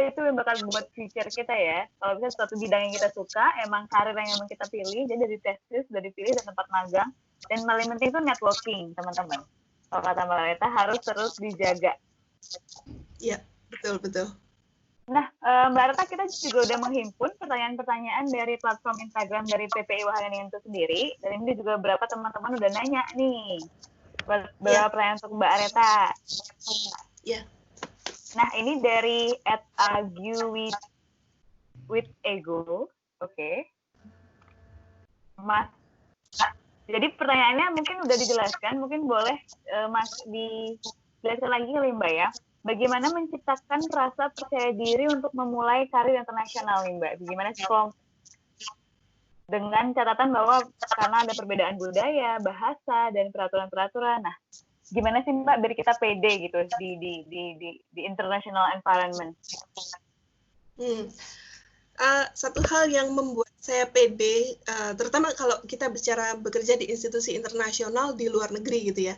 itu bakal buat future kita ya. Kalau bisa suatu bidang yang kita suka, emang karir yang emang kita pilih, jadi dari tesis udah dipilih dan tempat magang, dan paling penting itu networking teman-teman. Kalau kata Mbak Areta harus terus dijaga. Iya, betul. Nah, Mbak Areta, kita juga udah menghimpun pertanyaan-pertanyaan dari platform Instagram dari PPI Wageningen itu sendiri, dan ini juga beberapa teman-teman udah nanya nih beberapa pertanyaan untuk Mbak Areta. Iya. Nah, ini dari @argue_with_ego. Oke. Mas, jadi pertanyaannya mungkin udah dijelaskan, mungkin boleh Mas dijelaskan lagi kali Mbak ya. Bagaimana menciptakan rasa percaya diri untuk memulai karir internasional nih Mbak? Bagaimana sih dengan catatan bahwa karena ada perbedaan budaya, bahasa, dan peraturan-peraturan. Nah, gimana sih Mbak biar kita pede gitu di international environment? Satu hal yang membuat saya pede, terutama kalau kita bicara bekerja di institusi internasional di luar negeri gitu ya,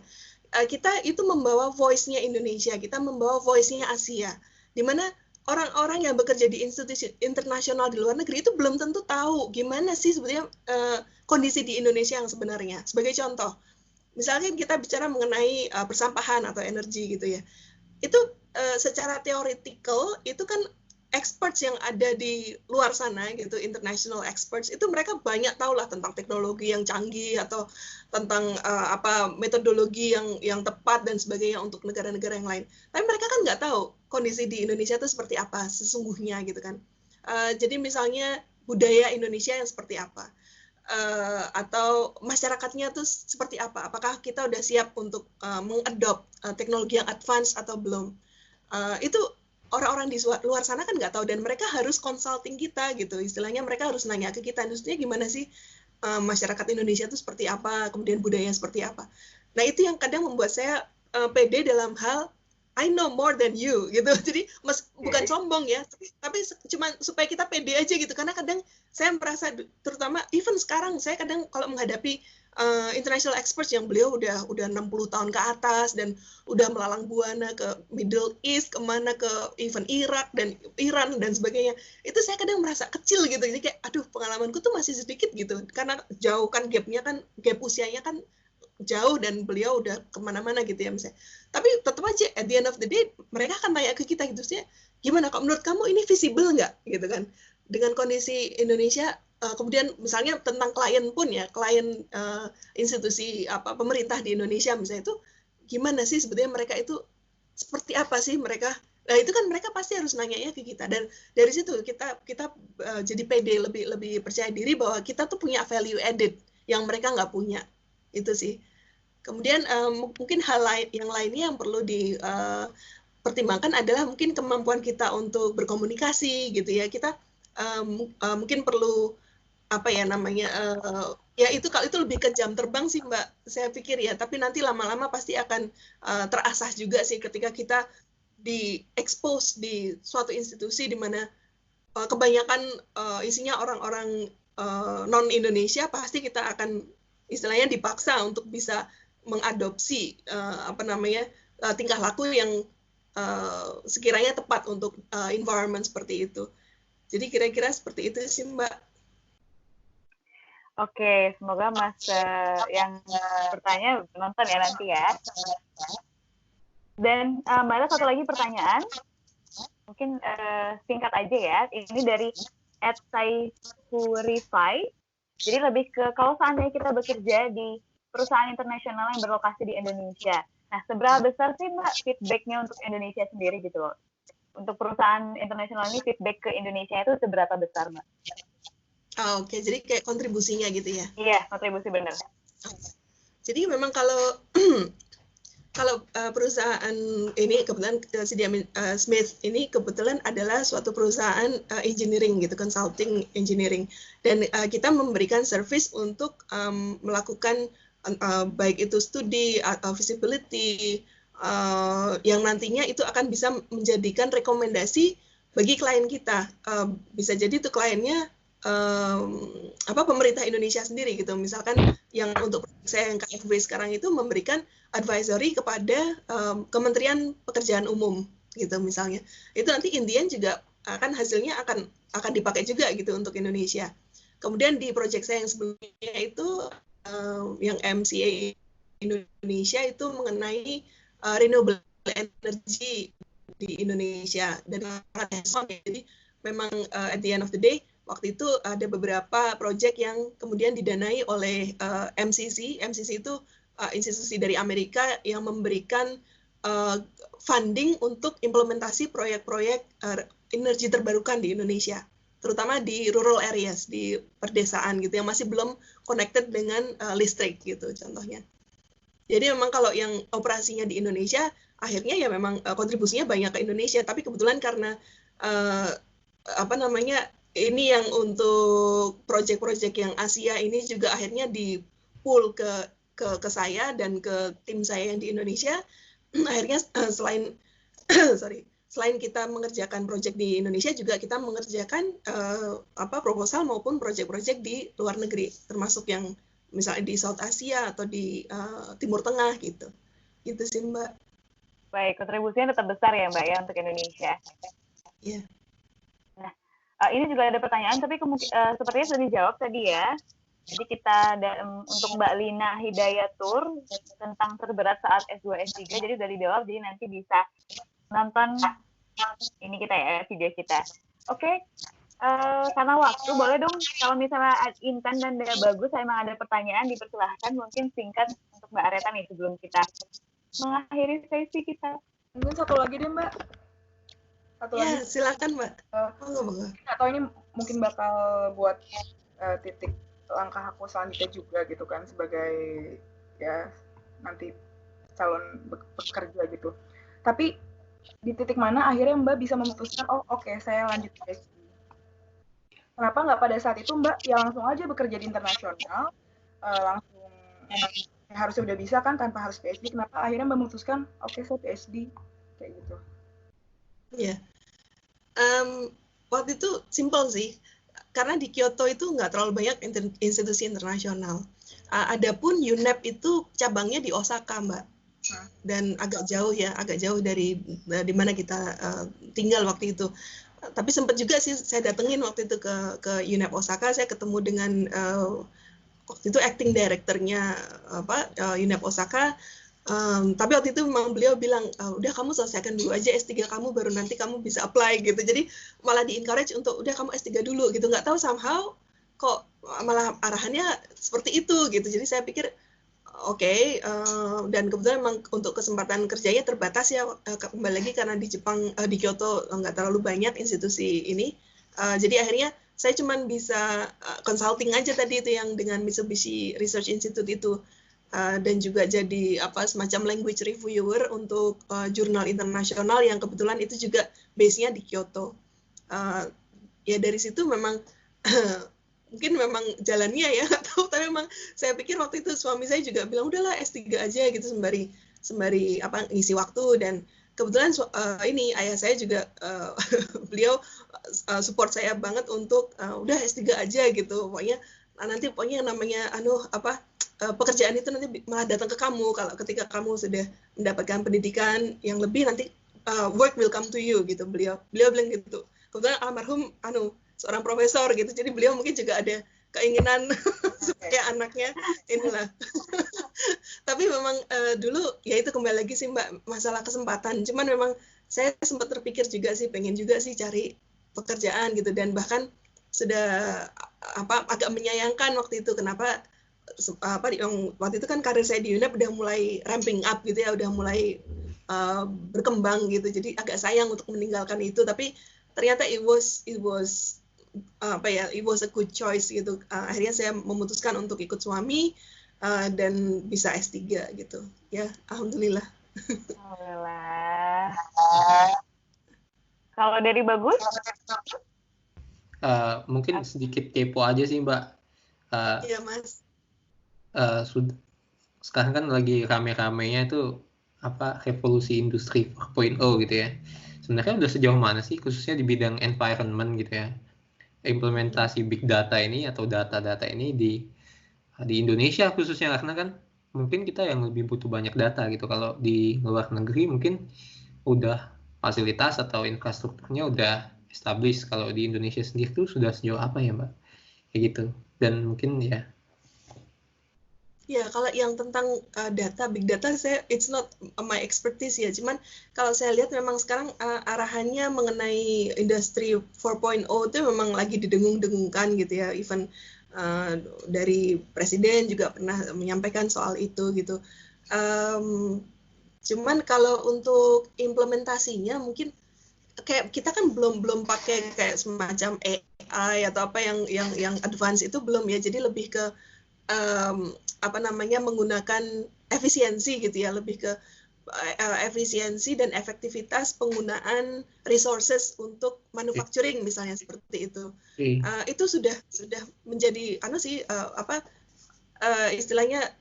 kita itu membawa voice-nya Indonesia, kita membawa voice-nya Asia, di mana orang-orang yang bekerja di institusi internasional di luar negeri itu belum tentu tahu gimana sih sebetulnya kondisi di Indonesia yang sebenarnya. Sebagai contoh, misalnya kita bicara mengenai persampahan atau energi gitu ya, itu secara theoretical itu kan experts yang ada di luar sana gitu, international experts, itu mereka banyak tahu lah tentang teknologi yang canggih atau tentang metodologi yang tepat dan sebagainya untuk negara-negara yang lain. Tapi mereka kan nggak tahu kondisi di Indonesia itu seperti apa sesungguhnya gitu kan. Jadi misalnya budaya Indonesia yang seperti apa, atau masyarakatnya tuh seperti apa. Apakah kita udah siap untuk mengadopt teknologi yang advance atau belum. Itu orang-orang di luar sana kan nggak tahu, dan mereka harus consulting kita gitu, istilahnya mereka harus nanya ke kita, maksudnya gimana sih masyarakat Indonesia itu seperti apa, kemudian budayanya seperti apa. Nah itu yang kadang membuat saya pede dalam hal I know more than you gitu, jadi bukan sombong ya, tapi cuma supaya kita pede aja gitu, karena kadang saya merasa, terutama even sekarang saya kadang kalau menghadapi international experts yang beliau udah 60 tahun ke atas dan udah melalang buana ke Middle East, kemana ke even Irak dan Iran dan sebagainya, itu saya kadang merasa kecil gitu, jadi kayak aduh pengalamanku tuh masih sedikit gitu, karena jauh kan gap usianya kan jauh dan beliau udah kemana-mana gitu ya misalnya. Tapi tetap aja at the end of the day mereka akan tanya ke kita gitu sih, gimana kok menurut kamu ini visible nggak gitu kan dengan kondisi Indonesia. Kemudian misalnya tentang klien pun ya, klien institusi pemerintah di Indonesia misalnya, itu gimana sih sebetulnya mereka itu seperti apa sih mereka. Nah itu kan mereka pasti harus nanyanya ke kita, dan dari situ kita jadi pede, lebih percaya diri bahwa kita tuh punya value added yang mereka nggak punya, itu sih. Kemudian mungkin hal yang lainnya yang perlu dipertimbangkan adalah mungkin kemampuan kita untuk berkomunikasi gitu ya. Kita mungkin perlu ya itu kalau itu lebih ke jam terbang sih Mbak, saya pikir ya, tapi nanti lama-lama pasti akan terasah juga sih ketika kita di-expose di suatu institusi di mana kebanyakan isinya orang-orang non-Indonesia, pasti kita akan istilahnya dipaksa untuk bisa mengadopsi tingkah laku yang sekiranya tepat untuk environment seperti itu. Jadi kira-kira seperti itu sih Mbak. Oke, semoga Mas yang bertanya nonton ya nanti ya. Dan Mbak ada satu lagi pertanyaan, mungkin singkat aja ya. Ini dari @saifurify. Jadi lebih ke kalau seandainya kita bekerja di perusahaan internasional yang berlokasi di Indonesia. Nah, seberapa besar sih Mbak feedback-nya untuk Indonesia sendiri gitu loh? Untuk perusahaan internasional ini feedback ke Indonesia itu seberapa besar Mbak? Oke, jadi kayak kontribusinya gitu ya? Iya, kontribusi benar. Jadi memang kalau perusahaan ini kebetulan Smith ini kebetulan adalah suatu perusahaan engineering gitu, consulting engineering, dan kita memberikan service untuk melakukan baik itu studi atau feasibility yang nantinya itu akan bisa menjadikan rekomendasi bagi klien kita. Bisa jadi itu kliennya pemerintah Indonesia sendiri gitu, misalkan yang untuk saya yang KFW sekarang itu memberikan advisory kepada Kementerian Pekerjaan Umum gitu misalnya, itu nanti Indian juga hasilnya akan dipakai juga gitu untuk Indonesia. Kemudian di project saya yang sebelumnya itu yang MCA Indonesia itu mengenai renewable energy di Indonesia, dan jadi memang at the end of the day waktu itu ada beberapa proyek yang kemudian didanai oleh MCC. MCC itu institusi dari Amerika yang memberikan funding untuk implementasi proyek-proyek energi terbarukan di Indonesia, terutama di rural areas, di perdesaan gitu yang masih belum connected dengan listrik gitu contohnya. Jadi memang kalau yang operasinya di Indonesia akhirnya ya memang kontribusinya banyak ke Indonesia, tapi kebetulan karena ini yang untuk proyek-proyek yang Asia ini juga akhirnya di-pool ke saya dan ke tim saya yang di Indonesia. Akhirnya selain kita mengerjakan proyek di Indonesia, juga kita mengerjakan proposal maupun proyek-proyek di luar negeri, termasuk yang misalnya di South Asia atau di Timur Tengah gitu. Gitu sih Mbak. Baik, kontribusinya tetap besar ya Mbak ya untuk Indonesia. Iya. Nah, ini juga ada pertanyaan, tapi sepertinya sudah dijawab tadi ya. Jadi kita untuk Mbak Lina Hidayatur tentang terberat saat S2 S3, jadi udah dijawab, jadi nanti bisa nonton ini kita ya, video kita. Oke, karena waktu, boleh dong kalau misalnya Intan dan Dea Bagus, emang ada pertanyaan, dipersilahkan mungkin singkat untuk Mbak Areta nih sebelum kita mengakhiri sesi kita. Mungkin satu lagi deh Mbak. Satu Ya, lagi. silakan Mbak. Monggo. Atau ini mungkin bakal buat titik langkah aku selanjutnya juga gitu kan, sebagai ya nanti calon bekerja gitu. Tapi di titik mana akhirnya Mbak bisa memutuskan, oh oke, saya lanjut PhD. Kenapa nggak pada saat itu Mbak ya langsung aja bekerja di internasional, langsung harusnya udah bisa kan tanpa harus PhD. Kenapa akhirnya Mbak memutuskan, oke, saya PhD kayak gitu? Iya. Waktu itu simple sih, karena di Kyoto itu nggak terlalu banyak institusi internasional. Adapun UNEP itu cabangnya di Osaka, Mbak, dan agak jauh dari di mana kita tinggal waktu itu. Tapi sempat juga sih saya datengin waktu itu ke UNEP Osaka, saya ketemu dengan waktu itu acting directornya UNEP Osaka. Tapi waktu itu memang beliau bilang, udah kamu selesaikan dulu aja S3 kamu, baru nanti kamu bisa apply gitu. Jadi malah di-encourage untuk udah kamu S3 dulu gitu. Nggak tahu somehow kok malah arahannya seperti itu gitu. Jadi saya pikir oke, dan kebetulan memang untuk kesempatan kerjanya terbatas ya, kembali lagi karena di Jepang, di Kyoto nggak terlalu banyak institusi ini. Jadi akhirnya saya cuma bisa consulting aja tadi itu yang dengan Mitsubishi Research Institute itu. Dan juga jadi semacam language reviewer untuk jurnal internasional yang kebetulan itu juga base-nya di Kyoto. Ya dari situ memang mungkin memang jalannya ya, nggak tahu, tapi memang saya pikir waktu itu suami saya juga bilang udahlah S3 aja gitu sembari ngisi waktu, dan kebetulan ini ayah saya juga beliau support saya banget untuk udah S3 aja gitu, pokoknya yang namanya pekerjaan itu nanti malah datang ke kamu kalau ketika kamu sudah mendapatkan pendidikan yang lebih, nanti work will come to you gitu, beliau bilang gitu. Kebetulan almarhum seorang profesor gitu, jadi beliau mungkin juga ada keinginan supaya anaknya inilah. Tapi memang dulu ya itu kembali lagi sih Mbak, masalah kesempatan. Cuman memang saya sempat terpikir juga sih, pengen juga sih cari pekerjaan gitu, dan bahkan sudah agak menyayangkan waktu itu kenapa waktu itu kan karir saya di UNEP udah mulai ramping up gitu ya, udah mulai berkembang gitu, jadi agak sayang untuk meninggalkan itu. Tapi ternyata it was a good choice gitu. Akhirnya saya memutuskan untuk ikut suami dan bisa S3 gitu ya, alhamdulillah. Alhamdulillah. Kalau dari Bagus? Mungkin sedikit kepo aja sih Mbak. Iya Mas. Sekarang kan lagi rame-ramenya itu revolusi industri 4.0 gitu ya. Sebenarnya udah sejauh mana sih khususnya di bidang environment gitu ya, implementasi big data ini atau data-data ini di Indonesia khususnya, karena kan mungkin kita yang lebih butuh banyak data gitu. Kalau di luar negeri mungkin udah fasilitas atau infrastrukturnya udah established. Kalau di Indonesia sendiri tuh sudah sejauh apa ya Mbak? Kayak gitu. Dan mungkin ya kalau yang tentang data, big data, it's not my expertise ya. Cuman kalau saya lihat memang sekarang arahannya mengenai industri 4.0 itu memang lagi didengung-dengungkan gitu ya. Even dari presiden juga pernah menyampaikan soal itu gitu. Cuman kalau untuk implementasinya mungkin kayak kita kan belum pakai kayak semacam AI atau apa yang advance itu belum ya. Jadi lebih ke menggunakan efisiensi gitu ya, lebih ke efisiensi dan efektivitas penggunaan resources untuk manufacturing misalnya seperti itu. Itu sudah menjadi istilahnya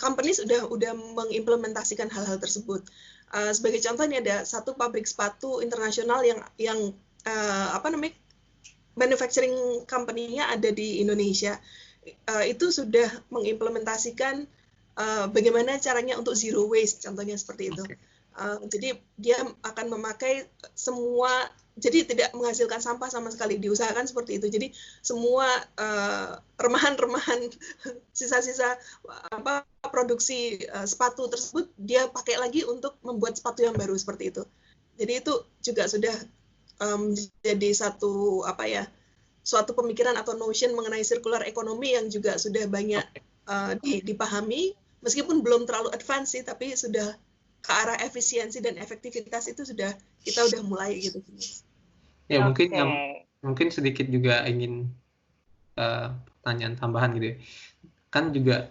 companies udah mengimplementasikan hal-hal tersebut. Sebagai contoh ini ada satu pabrik sepatu internasional yang manufacturing company-nya ada di Indonesia. Itu sudah mengimplementasikan bagaimana caranya untuk zero waste, contohnya seperti itu. Oke. Jadi dia akan memakai semua, jadi tidak menghasilkan sampah sama sekali, diusahakan seperti itu. Jadi semua remahan-remahan sisa-sisa produksi sepatu tersebut dia pakai lagi untuk membuat sepatu yang baru seperti itu. Jadi itu juga sudah jadi suatu pemikiran atau notion mengenai circular economy yang juga sudah banyak dipahami, meskipun belum terlalu advance sih, tapi sudah ke arah efisiensi dan efektivitas itu kita udah mulai gitu. Ya mungkin sedikit juga ingin pertanyaan tambahan gitu ya. Kan juga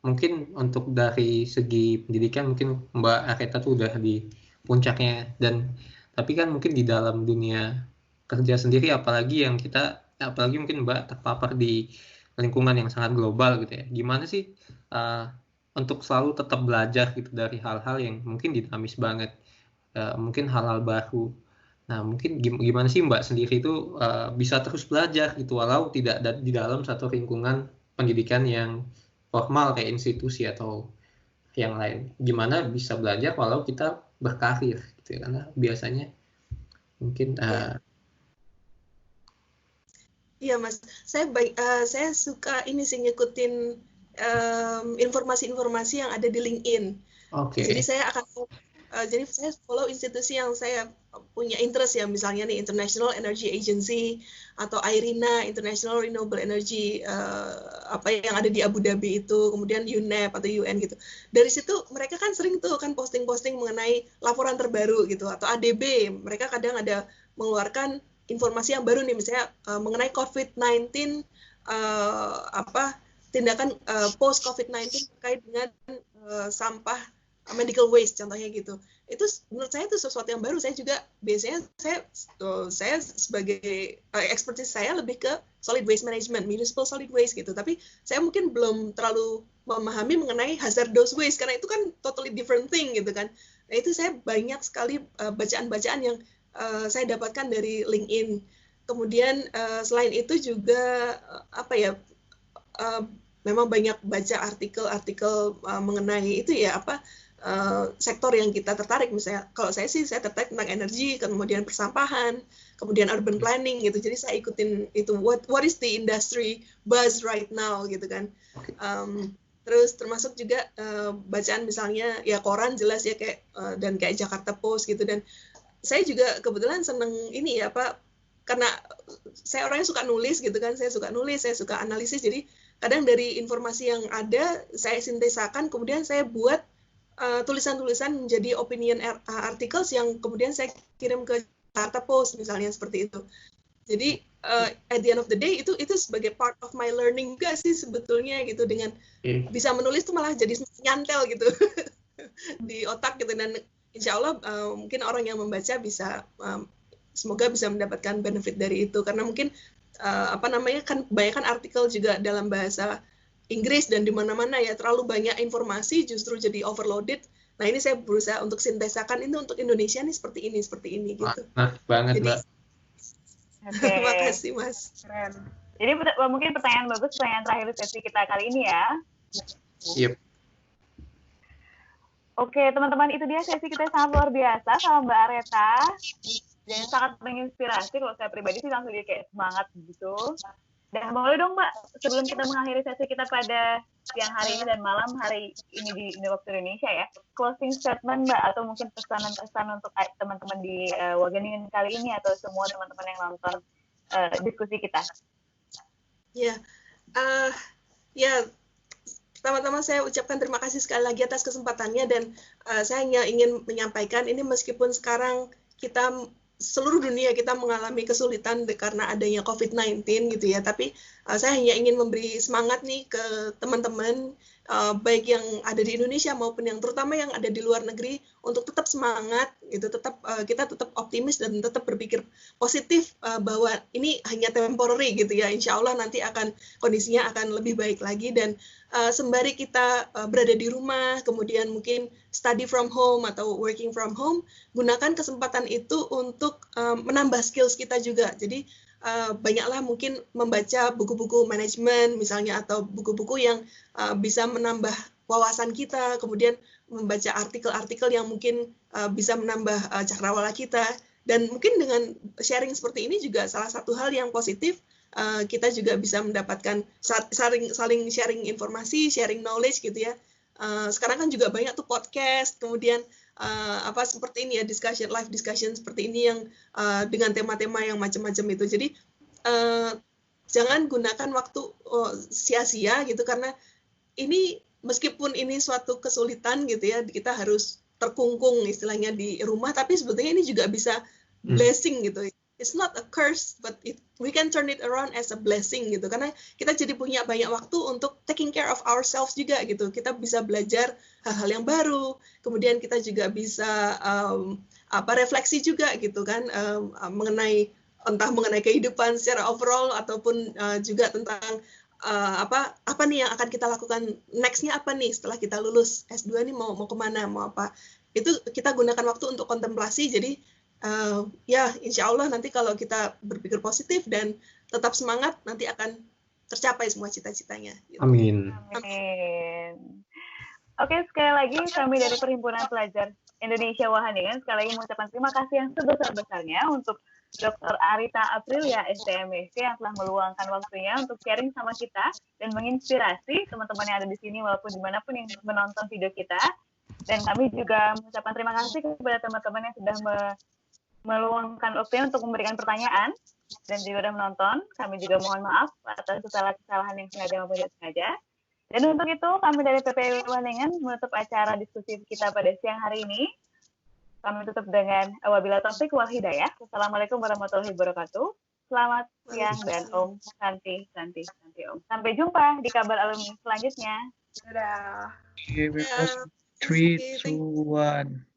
mungkin untuk dari segi pendidikan mungkin Mbak Aretha tuh udah di puncaknya, tapi kan mungkin di dalam dunia kerja sendiri apalagi mungkin Mbak terpapar di lingkungan yang sangat global gitu ya. Gimana sih untuk selalu tetap belajar gitu dari hal-hal yang mungkin dinamis banget, mungkin hal-hal baru. Nah, mungkin gimana sih Mbak sendiri itu bisa terus belajar gitu walau tidak di dalam satu lingkungan pendidikan yang formal kayak institusi atau yang lain. Gimana bisa belajar walau kita berkarir gitu ya, karena biasanya mungkin Iya Mas, saya suka ini sih ngikutin informasi-informasi yang ada di LinkedIn. Oke. Jadi saya follow institusi yang saya punya interest ya, misalnya nih International Energy Agency atau IRENA, International Renewable Energy yang ada di Abu Dhabi itu, kemudian UNEP atau UN gitu. Dari situ mereka kan sering tuh kan posting-posting mengenai laporan terbaru gitu, atau ADB, mereka kadang ada mengeluarkan informasi yang baru nih, misalnya mengenai COVID-19, tindakan post COVID-19 terkait dengan sampah medical waste contohnya gitu. Itu menurut saya itu sesuatu yang baru. Saya juga biasanya saya sebagai expertise saya lebih ke solid waste management, municipal solid waste gitu. Tapi saya mungkin belum terlalu memahami mengenai hazardous waste karena itu kan totally different thing gitu kan. Nah, itu saya banyak sekali bacaan-bacaan yang saya dapatkan dari LinkedIn. Kemudian selain itu juga memang banyak baca artikel-artikel mengenai itu ya sektor yang kita tertarik. Misalnya kalau saya tertarik tentang energi, kemudian persampahan, kemudian urban planning gitu. Jadi saya ikutin itu what is the industry buzz right now gitu kan. Terus termasuk juga bacaan misalnya ya koran jelas ya kayak dan kayak Jakarta Post gitu. Dan saya juga kebetulan seneng ini ya karena saya orangnya suka nulis gitu kan. Saya suka nulis, saya suka analisis. Jadi kadang dari informasi yang ada saya sintesakan, kemudian saya buat tulisan-tulisan menjadi opinion articles yang kemudian saya kirim ke Jakarta Post misalnya seperti itu. Jadi at the end of the day itu sebagai part of my learning juga sih sebetulnya gitu, dengan bisa menulis tuh malah jadi nyantel gitu di otak gitu, dan insya Allah mungkin orang yang membaca bisa semoga bisa mendapatkan benefit dari itu, karena mungkin kan kebanyakan artikel juga dalam bahasa Inggris dan di mana-mana ya terlalu banyak informasi justru jadi overloaded. Nah, ini saya berusaha untuk sintesakan ini untuk Indonesia nih seperti ini gitu. Banget, Mbak. Terima kasih Mas. Keren. Jadi mungkin pertanyaan terakhir sesi kita kali ini ya. Yep. Oke, teman-teman, itu dia sesi kita sangat luar biasa sama Mbak Aretha. Dan sangat menginspirasi, kalau saya pribadi sih langsung jadi kayak semangat gitu. Dan boleh dong Mbak, sebelum kita mengakhiri sesi kita pada siang hari ini dan malam hari ini di waktu Indonesia ya, closing statement Mbak, atau mungkin pesan-pesan untuk teman-teman di Wageningen kali ini atau semua teman-teman yang nonton diskusi kita. Pertama-tama saya ucapkan terima kasih sekali lagi atas kesempatannya, dan saya hanya ingin menyampaikan ini meskipun sekarang seluruh dunia kita mengalami kesulitan karena adanya COVID-19 gitu ya, tapi saya hanya ingin memberi semangat nih ke teman-teman baik yang ada di Indonesia maupun yang terutama yang ada di luar negeri untuk tetap semangat gitu, kita tetap optimis dan tetap berpikir positif bahwa ini hanya temporary gitu ya, insya Allah nanti kondisinya akan lebih baik lagi. Dan sembari kita berada di rumah, kemudian mungkin study from home atau working from home, gunakan kesempatan itu untuk menambah skills kita juga. Jadi banyaklah mungkin membaca buku-buku manajemen misalnya, atau buku-buku yang bisa menambah wawasan kita, kemudian membaca artikel-artikel yang mungkin bisa menambah cakrawala kita, dan mungkin dengan sharing seperti ini juga salah satu hal yang positif, kita juga bisa mendapatkan saling sharing informasi, sharing knowledge gitu ya. Sekarang kan juga banyak tuh podcast, kemudian seperti ini ya, live discussion seperti ini yang dengan tema-tema yang macam-macam itu. Jadi jangan gunakan waktu sia-sia gitu, karena ini meskipun ini suatu kesulitan gitu ya, kita harus terkungkung istilahnya di rumah, tapi sebetulnya ini juga bisa blessing gitu. It's not a curse, but we can turn it around as a blessing gitu, karena kita jadi punya banyak waktu untuk taking care of ourselves juga gitu. Kita bisa belajar hal-hal yang baru, kemudian kita juga bisa refleksi juga gitu kan, mengenai kehidupan secara overall, ataupun juga tentang apa nih yang akan kita lakukan next-nya, apa nih setelah kita lulus S2 nih, mau kemana, mau apa. Itu kita gunakan waktu untuk kontemplasi. Jadi ya insya Allah nanti kalau kita berpikir positif dan tetap semangat, nanti akan tercapai semua cita-citanya gitu. Amin. Oke, sekali lagi kami dari Perhimpunan Pelajar Indonesia Wageningen sekali lagi mengucapkan terima kasih yang sebesar-besarnya untuk Dr. Arita Aprilia, STMSC, yang telah meluangkan waktunya untuk sharing sama kita dan menginspirasi teman-teman yang ada di sini walaupun dimanapun yang menonton video kita. Dan kami juga mengucapkan terima kasih kepada teman-teman yang sudah meluangkan waktunya untuk memberikan pertanyaan dan juga sudah menonton. Kami juga mohon maaf atas kesalahan-kesalahan yang sengaja maupun tidak sengaja. Dan untuk itu kami dari PPI Wageningen menutup acara diskusi kita pada siang hari ini. Kami tutup dengan wabila taufik wal hidayah. Wassalamualaikum warahmatullahi wabarakatuh. Selamat siang dan Om Santi Om. Sampai jumpa di kabar alumni selanjutnya. Dadah. Here we go. 3, 2, 1.